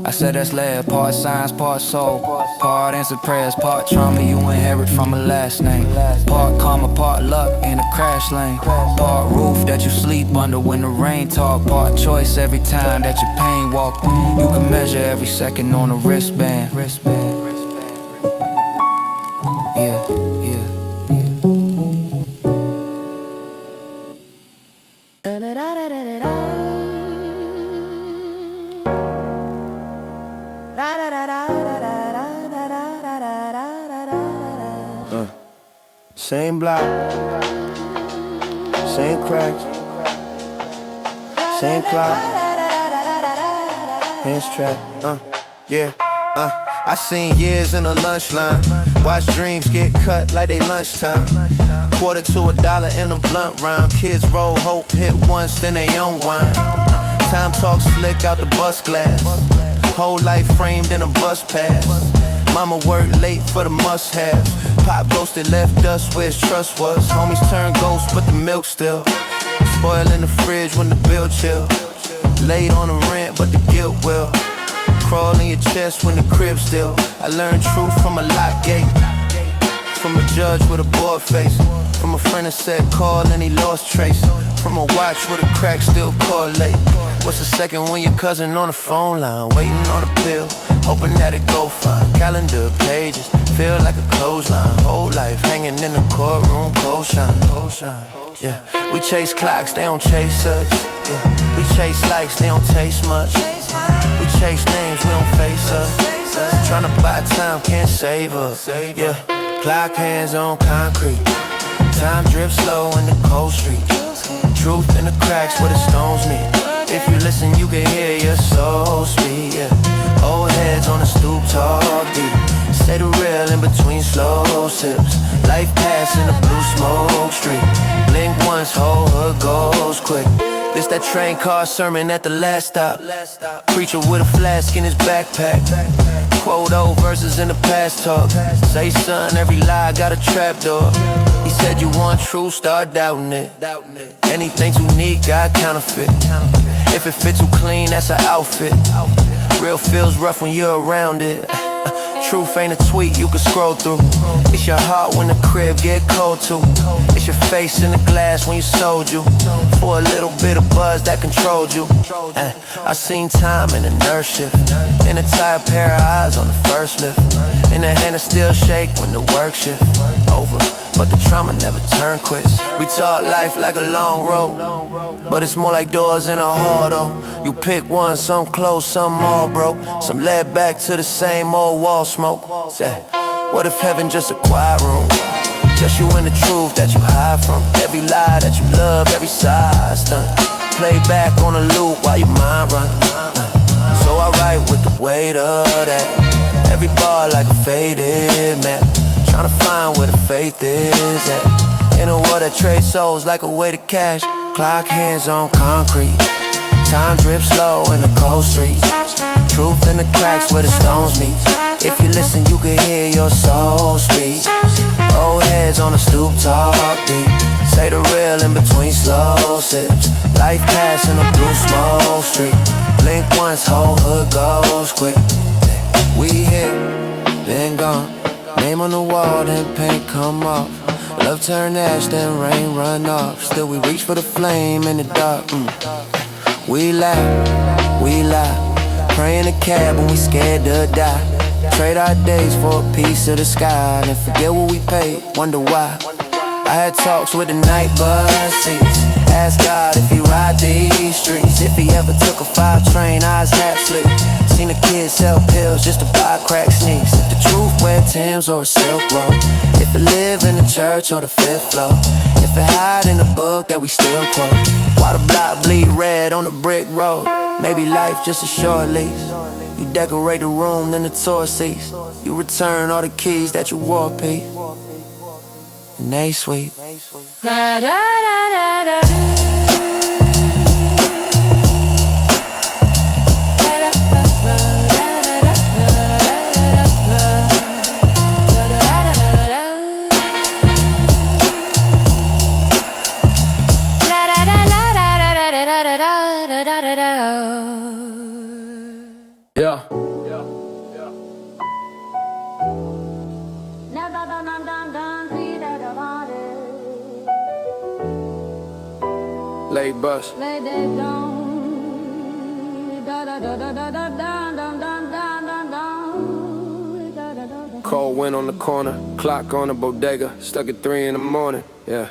I said, that's lab, part science, part soul, part answered prayers, part trauma you inherit from a last name, part karma, part luck in a crash lane, part roof that you sleep under when the rain talk, part choice every time that your pain walk. You can measure every second on a wristband. Yeah, yeah. Same block, same cracks, same clock, hands trapped, yeah, I seen years in a lunch line, watch dreams get cut like they lunchtime. Quarter to $1 in a blunt rhyme. Kids roll hope, hit once, then they unwind. Time talks slick out the bus glass. Whole life framed in a bus pass. Mama worked late for the must-haves. Pop ghosted, left us where his trust was. Homies turn ghosts, but the milk still. Spoil in the fridge when the bill chill. Laid on the rent, but the guilt will. Crawl in your chest when the crib still. I learned truth from a lock gate. From a judge with a bored face. From a friend that said call and he lost trace. From a watch with a crack still correlate. What's the second when your cousin on the phone line? Waiting on a pill, hoping that it go fine. Calendar pages, feel like a clothesline. Whole life hanging in the courtroom, cold shine, yeah. We chase clocks, they don't chase us, yeah. We chase likes, they don't taste much. We chase names, we don't face us. Tryna buy time, can't save us, yeah. Clock hands on concrete. Time drips slow in the cold street. Truth in the cracks where the stones meet. If you listen, you can hear your soul speak, yeah. Old heads on the stoop, talk deep. Say the real in between slow sips. Life pass in a blue smoke street. Blink once, whole hood goes quick. This that train car sermon at the last stop. Preacher with a flask in his backpack. Quote old verses in the past talk. Say son, every lie got a trap door. He said you want truth, start doubting it. Anything too neat, got counterfeit. If it fits too clean, that's an outfit. Real feels rough when you're around it. Truth ain't a tweet you can scroll through. It's your heart when the crib get cold too. It's your face in the glass when you sold you. For a little bit of buzz that controlled you. I seen time in the nurse shift. In a tired pair of eyes on the first lift. In the hand that still shake when the work shift over. But the trauma never turn quits. We talk life like a long road, but it's more like doors in a hall though. You pick one, some close, some all broke. Some led back to the same old wall smoke. Say, what if heaven just a quiet room? Just you and the truth that you hide from. Every lie that you love, every side stunt. Play back on a loop while your mind run. So I write with the weight of that. Every bar like a faded map. Tryna find where the faith is at. In a world that trades souls like a way to cash. Clock hands on concrete. Time drips slow in the cold streets. Truth in the cracks where the stones meet. If you listen, you can hear your soul speak. Old heads on the stoop, talk deep. Say the real in between slow sips. Life pass in a blue smoke street. Blink once, whole hood goes quick. We hit, been gone. Name on the wall, then paint come off. Love turn ash, then rain run off. Still we reach for the flame in the dark. We lie, pray in a cab when we scared to die. Trade our days for a piece of the sky, then forget what we paid, wonder why. I had talks with the night buses. Ask God if he ride these streets. If he ever took a 5 train, eyes half slit. Seen a kid sell pills just to buy crack sneaks. If the truth wear Tim's or a Silk Road. If it live in the church or the 5th floor. If it hide in a book that we still quote. Why the block bleed red on the brick road? Maybe life just a short lease. You decorate the room, then the tour seats. You return all the keys that you wore, Pete. And they sweet. Da da da da da. Yeah. Late bus. Cold wind on the corner, clock on the bodega, stuck at 3 in the morning. Yeah.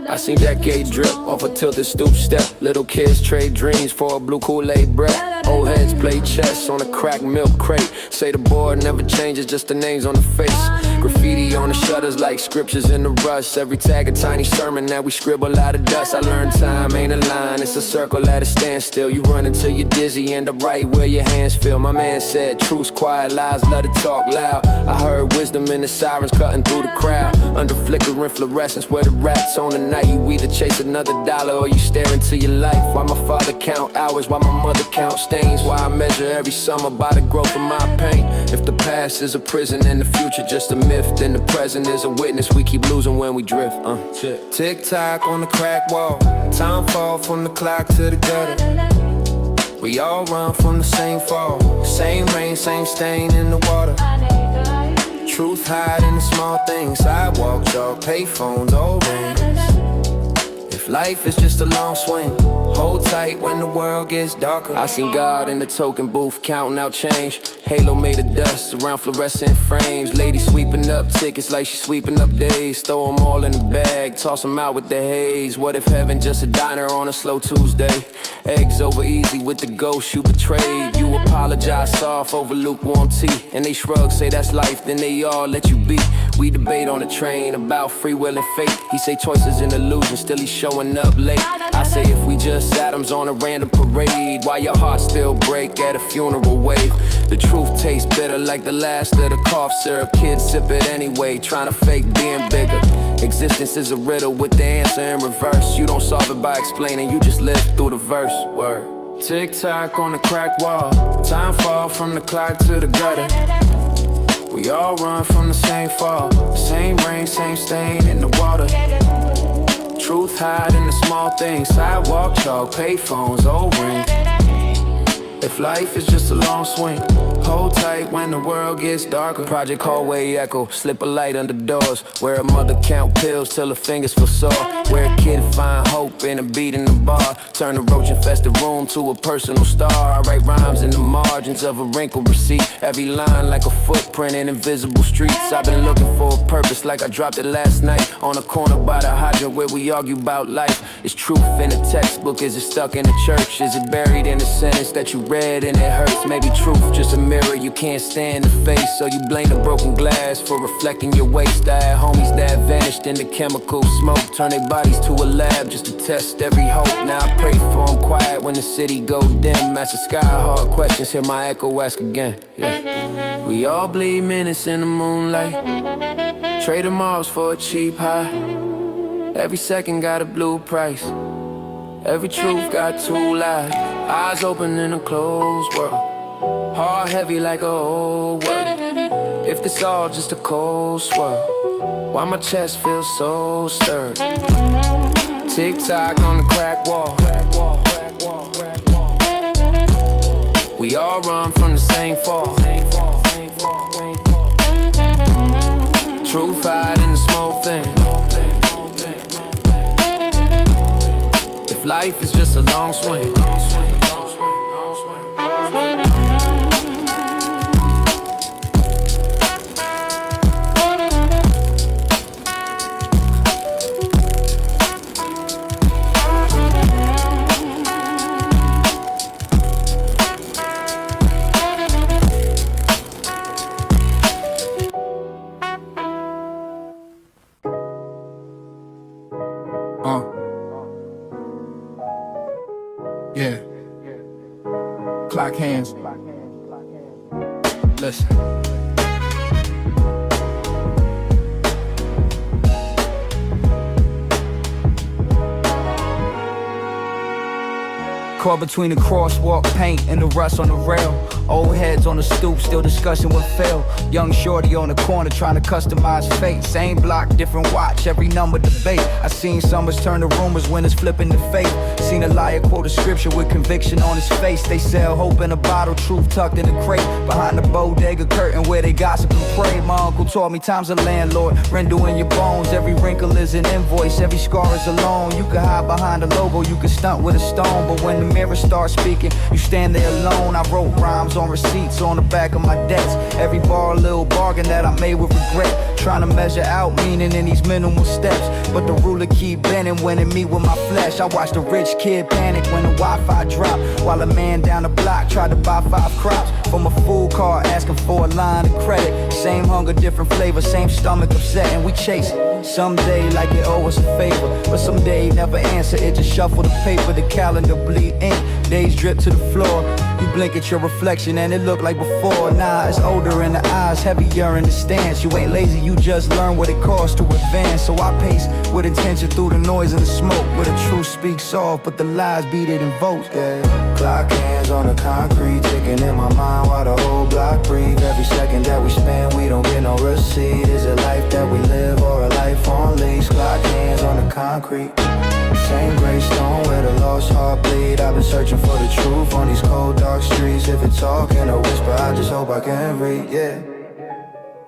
I seen decade drip off a tilted stoop step. Little kids trade dreams for a blue Kool-Aid breath. Old heads play chess on a cracked milk crate. Say the board never changes, just the names on the face. Graffiti on the shutters like scriptures in the rush. Every tag a tiny sermon that we scribble out of dust. I learned time ain't a line, it's a circle at a standstill. You run until you're dizzy, end up right where your hands feel. My man said truth's quiet, lies let it talk loud. I heard wisdom in the sirens cutting through the crowd. Under flickering fluorescence where the rats on the night. You either chase another dollar or you stare into your life. Why my father count hours, why my mother count stains. Why I measure every summer by the growth of my pain. If the past is a prison and the future just a myth, then the present is a witness we keep losing when we drift. Tick-tock on the crack wall, time fall from the clock to the gutter. We all run from the same fall, same rain, same stain in the water. Truth hide in the small things, sidewalk chalk, payphones, old rings. If life is just a long swing, hold tight when the world gets darker. I seen God in the token booth counting out change. Halo made of dust around fluorescent frames. Lady sweeping up tickets like she sweeping up days. Throw them all in the bag, toss them out with the haze. What if heaven just a diner on a slow Tuesday? Eggs over easy with the ghost you betrayed. You apologize soft over lukewarm tea. And they shrug, say that's life, then they all let you be. We debate on the train about free will and fate. He say choice is an illusion, still he's showing up late. I say if we just atoms on a random parade, why your heart still break at a funeral wave? The truth tastes bitter like the last of the cough syrup. Kids sip it anyway, trying to fake being bigger. Existence is a riddle with the answer in reverse. You don't solve it by explaining, you just live through the verse. Word. Tick-tock on the cracked wall, time fall from the clock to the gutter. We all run from the same fall, same rain, same stain in the water. Truth hide in the small things, sidewalk chalk, payphones, old rings. If life is just a long swing, hold tight when the world gets darker. Project hallway echo, slip a light under doors. Where a mother count pills till her fingers feel sore. Where a kid find hope in a beat in the bar. Turn the roach-infested room to a personal star. I write rhymes in the margins of a wrinkled receipt. Every line like a footprint in invisible streets. I've been looking for a purpose like I dropped it last night. On a corner by the hydrant where we argue about life. Is truth in a textbook? Is it stuck in the church? Is it buried in a sentence that you read and it hurts? Maybe truth just a mirror you can't stand the face. So you blame the broken glass for reflecting your waste. I had homies that vanished in the chemical smoke. Turn their bodies to a lab just to test every hope. Now I pray for them quiet when the city go dim. Ask the sky hard questions, hear my echo ask again. Yeah. We all bleed minutes in the moonlight. Trade them all for a cheap high. Every second got a blue price. Every truth got two lies. Eyes open in a closed world. Heart heavy like a old word. If this all just a cold swirl, why my chest feels so stirred? Tick-tock on the crack wall. We all run from the same fall. Truth hide in the small thing. If life is just a long swing. Yeah. Clock hands. Listen. Caught between the crosswalk paint and the rust on the rail. Old heads on the stoop, still discussing what failed. Young shorty on the corner trying to customize fate. Same block, different watch, every number debate. I seen summers turn to rumors, winners flipping the faith. Seen a liar quote a scripture with conviction on his face. They sell hope in a bottle, truth tucked in a crate. Behind the bodega curtain where they gossip and pray. My uncle taught me time's a landlord, rental in your bones. Every wrinkle is an invoice, every scar is a loan. You can hide behind a logo, you can stunt with a stone. But when the mirror starts speaking, you stand there alone. I wrote rhymes on receipts on the back of my debts. Every bar a little bargain that I made with regret. Trying to measure out meaning in these minimal steps. But the ruler keep bending when it meet with my flesh. I watched a rich kid panic when the Wi-Fi dropped, while a man down the block tried to buy 5 crops from a food cart asking for a line of credit. Same hunger, different flavor, same stomach upset, and we chase it. Someday like it owe us a favor, but someday never answer. It just shuffle the paper, the calendar bleed ink. Days drip to the floor. You blink at your reflection and it look like before. Nah, it's older in the eyes, heavier in the stance. You ain't lazy, you just learn what it costs to advance. So I pace with intention through the noise and the smoke, where the truth speaks soft, but the lies beat it in votes. Yeah. Clock hands on the concrete, ticking in my mind while the whole block breathe. Every second that we spend, we don't get no receipt. Is it life that we live or a life on lease? Clock hands on the concrete. Same gray stone where the lost heart bleed. I've been searching for the truth on these cold dark streets. If it's talking or whisper, I just hope I can read, yeah.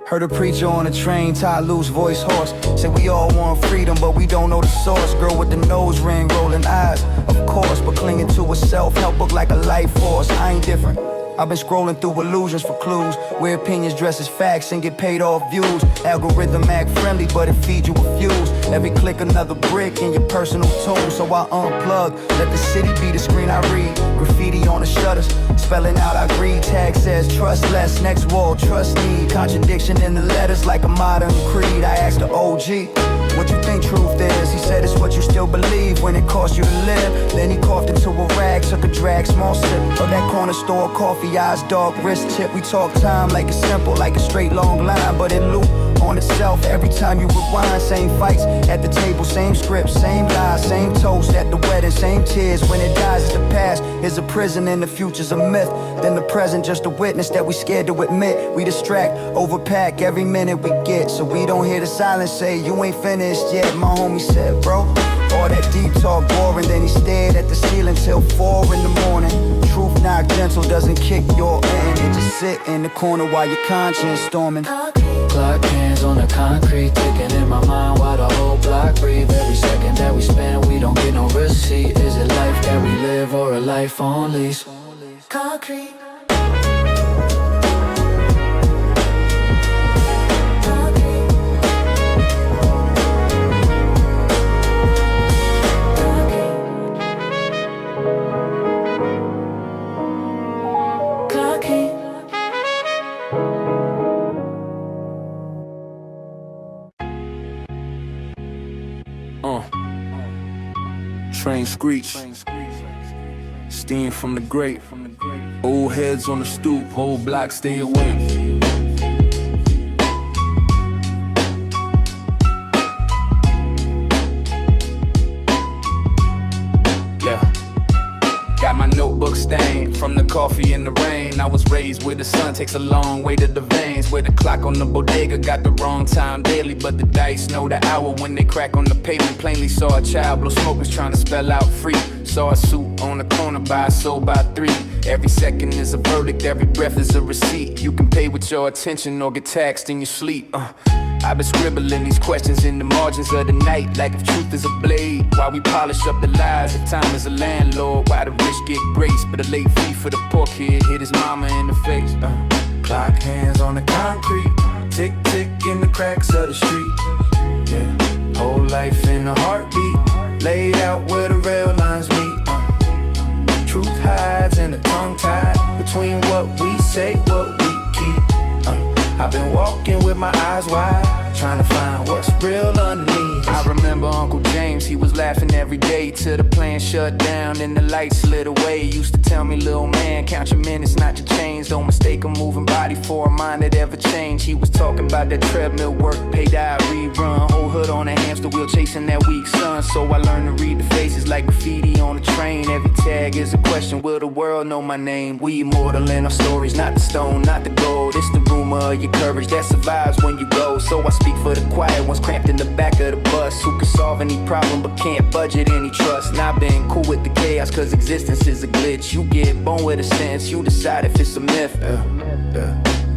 Heard a preacher on a train, tied loose voice hoarse. Said we all want freedom, but we don't know the source. Girl with the nose ring, rolling eyes, of course, but clinging to a self-help book like a life force. I ain't different. I've been scrolling through illusions for clues, where opinions dress as facts and get paid off views. Algorithm act friendly, but it feeds you with views. Every click another brick in your personal tomb. So I unplug, let the city be the screen I read. Graffiti on the shutters, spelling out I greed. Tag says trust less, next wall trust need. Contradiction in the letters like a modern creed. I asked the OG, what you think truth is? He said it's what you still believe when it costs you to live. Then he coughed into a rag, took a drag, small sip of that corner store coffee, eyes dark, wrist tip. We talk time like it's simple, like a straight long line, but it loop on itself every time you rewind. Same fights at the table, same script, same lies, same toast at the wedding, same tears when it dies. It's the past is a prison and the future's a myth. Then the present just a witness that we scared to admit. We distract, overpack every minute we get, so we don't hear the silence say you ain't finished yet. My homie said, bro, all that deep talk boring. Then he stared at the ceiling till 4 in the morning. Truth not gentle, doesn't kick your end. It just sit in the corner while your conscience storming. Clock hands on the concrete, ticking in my mind while the whole block breathe. Every second that we spend, we don't get no receipt. Is it life that we live or a life on lease? Concrete. Train screech, steam from the grate. Old heads on the stoop, whole block stay awake. Got my notebook stained from the coffee in the rain. I was raised where the sun takes a long way to the veins, where the clock on the bodega got the wrong time daily, but the dice know the hour when they crack on the pavement. Plainly saw a child blow smoke, was trying to spell out free. Saw a suit on the corner, buy sold by 3. Every second is a verdict, every breath is a receipt. You can pay with your attention or get taxed in your sleep. I've been scribbling these questions in the margins of the night, like if truth is a blade. While we polish up the lies, if time is a landlord. Why the rich get grace, but a late fee for the poor kid hit his mama in the face. Clock hands on the concrete, tick tick in the cracks of the street. Yeah, whole life in a heartbeat, laid out where the rail lines meet. Truth hides in the tongue tied between what we say, what we keep. I've been walking with my eyes wide, trying to find what's real underneath. I remember Uncle James, he was laughing every day till the plan shut down and the lights slid away. He used to tell me, little man, count your minutes, not your chains. Don't mistake a moving body for a mind that ever changed. He was talking about that treadmill work, pay diary run, whole hood on a hamster wheel chasing that weak sun. So I learned to read the faces like graffiti on a train. Every tag is a question, will the world know my name? We immortal in our stories, not the stone, not the gold. It's the rumor of your courage that survives when you go. So I speak for the quiet ones cramped in the back of the bus, who can solve any problem but can't budget any trust. And I've been cool with the chaos cause existence is a glitch. You get born with a sense, you decide if it's a myth.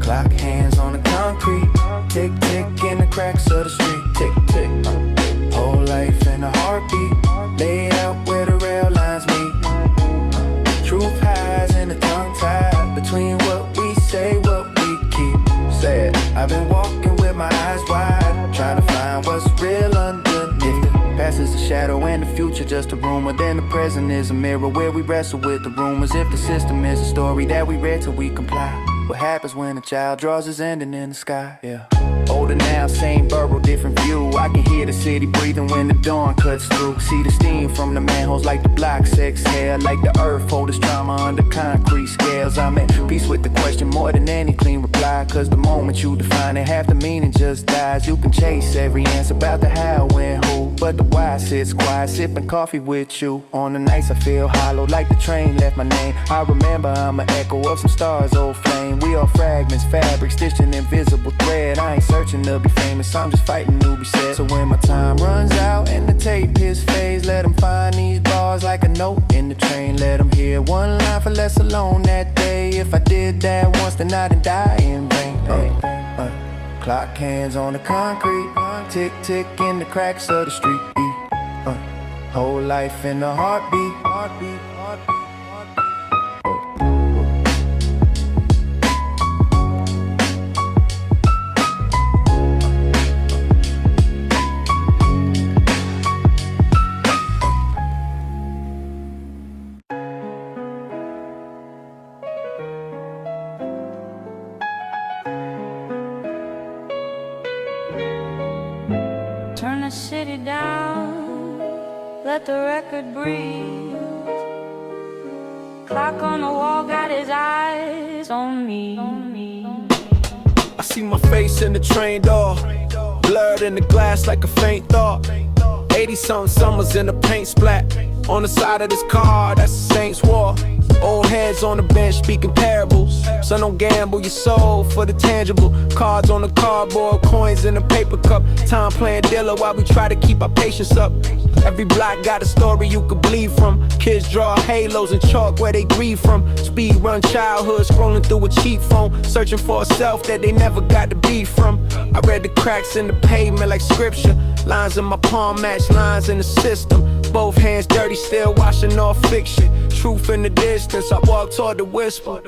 Clock hands on the concrete, tick tick in the cracks of the street. Tick tick, whole life in a heartbeat, laid out where the rail lines meet. Truth hides in the tongue tied between what we say, what we keep. Said I've been walking with my eyes wide, trying to find what's real underneath. The past is a shadow and the future just a rumor, then the present is a mirror where we wrestle with the rumors. If the system is a story that we read till we comply, what happens when a child draws his ending in the sky? Yeah. Older now, same borough, different view. I can hear the city breathing when the dawn cuts through. See the steam from the manholes like the blocks exhale, like the earth hold its trauma under concrete scales. I'm at peace with the question more than any clean reply, cause the moment you define it, half the meaning just dies. You can chase every answer about the how, when, who, but the why sits quiet, sipping coffee with you. On the nights I feel hollow, like the train left my name. I remember I'm an echo of some stars, old flame. We are fragments, fabric, stitched in invisible thread. I ain't searching to be famous, I'm just fighting to be said. So when my time runs out and the tape hits phase, let them find these bars like a note in the train. Let them hear one line for less alone that day. If I did that once, then I didn't die in vain. Clock hands on the concrete, tick tick in the cracks of the street. Whole life in a heartbeat, heartbeat, heartbeat. Turn the city down, let the record breathe. Clock on the wall got his eyes on me. I see my face in the train door, blurred in the glass like a faint thought. 80-something summers in the paint splat on the side of this car, that's the Saints' War. Old heads on the bench speaking parables. So don't gamble your soul for the tangible. Cards on the cardboard, coins in the paper cup. Time playing dealer while we try to keep our patience up. Every block got a story you could bleed from. Kids draw halos and chalk where they grieve from. Speed run childhood, scrolling through a cheap phone, searching for a self that they never got to be from. I read the cracks in the pavement like scripture. Lines in my palm match lines in the system. Both hands dirty, still washing off fiction. Truth in the distance, I walk toward the whisper.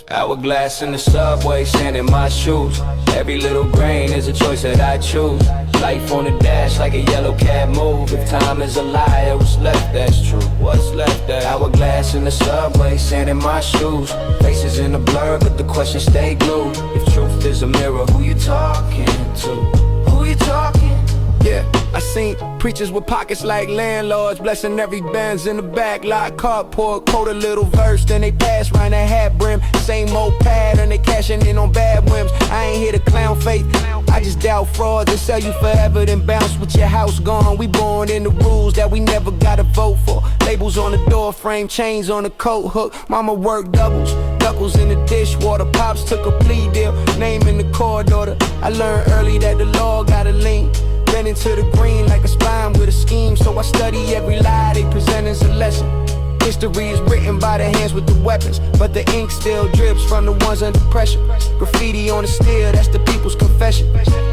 Hourglass in the subway, sand in my shoes. Every little grain is a choice that I choose. Life on the dash like a yellow cab move. If time is a liar, what's left that's true? What's left that? Hourglass in the subway, sand in my shoes. Faces in the blur, but the questions stay glued. If truth is a mirror, who you talking to? Who you talking? Yeah, I seen preachers with pockets like landlords, blessing every Benz in the back lot. Carport, quote a little verse, then they pass round that hat brim. Same old pattern, they cashing in on bad whims. I ain't here to clown faith, I just doubt frauds and sell you forever, then bounce with your house gone. We born in the rules that we never gotta vote for. Labels on the door frame, chains on the coat hook. Mama worked doubles, knuckles in the dishwater. Pops took a plea deal, name in the court order. I learned early that the law gotta lean. Bend into the green like a spine with a scheme. So I study every lie they present as a lesson. History is written by the hands with the weapons, but the ink still drips from the ones under pressure. Graffiti on the steel, that's the people's confession.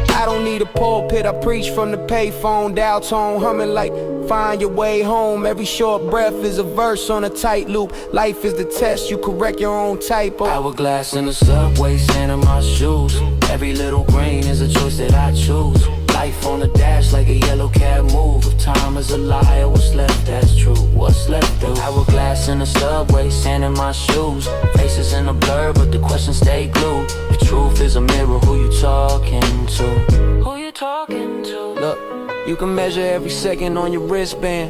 I don't need a pulpit, I preach from the payphone, dial tone humming like find your way home. Every short breath is a verse on a tight loop. Life is the test, you correct your own typo. Hourglass in the subway, sand in my shoes. Every little grain is a choice that I choose. Life on the dash like a yellow cab move. If time is a liar, what's left that's true? What's left though? Hourglass in the subway, sand in my shoes. Faces in a blur, but the questions stay glued. If truth is a mirror, who you talking to? Who you talking to? Look, you can measure every second on your wristband.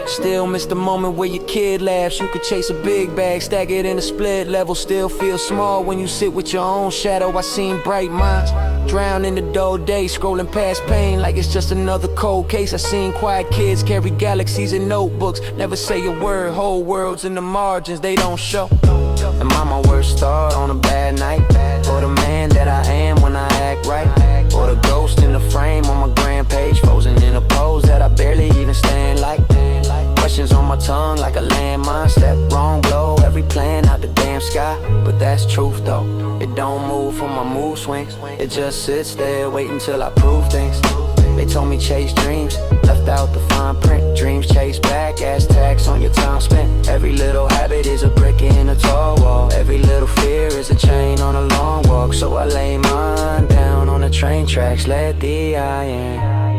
Still miss the moment where your kid laughs. You could chase a big bag, stack it in a split level. Still feel small when you sit with your own shadow. I seen bright minds drown in the dull day, scrolling past pain like it's just another cold case. I seen quiet kids carry galaxies in notebooks, never say a word, whole worlds in the margins they don't show. Am I my worst thought on a bad night? Or the man that I am when I act right? Or the ghost in the frame on my grand page, frozen in a pose that I barely even stand like? Questions on my tongue like a landmine. Step wrong, blow every plan out the damn sky. But that's truth though, it don't move from my mood swings. It just sits there waiting till I prove things. They told me chase dreams, left out the fine print. Dreams chase back, ass tax on your time spent. Every little habit is a brick in a tall wall. Every little fear is a chain on a long walk. So I lay mine down on the train tracks, let the eye in.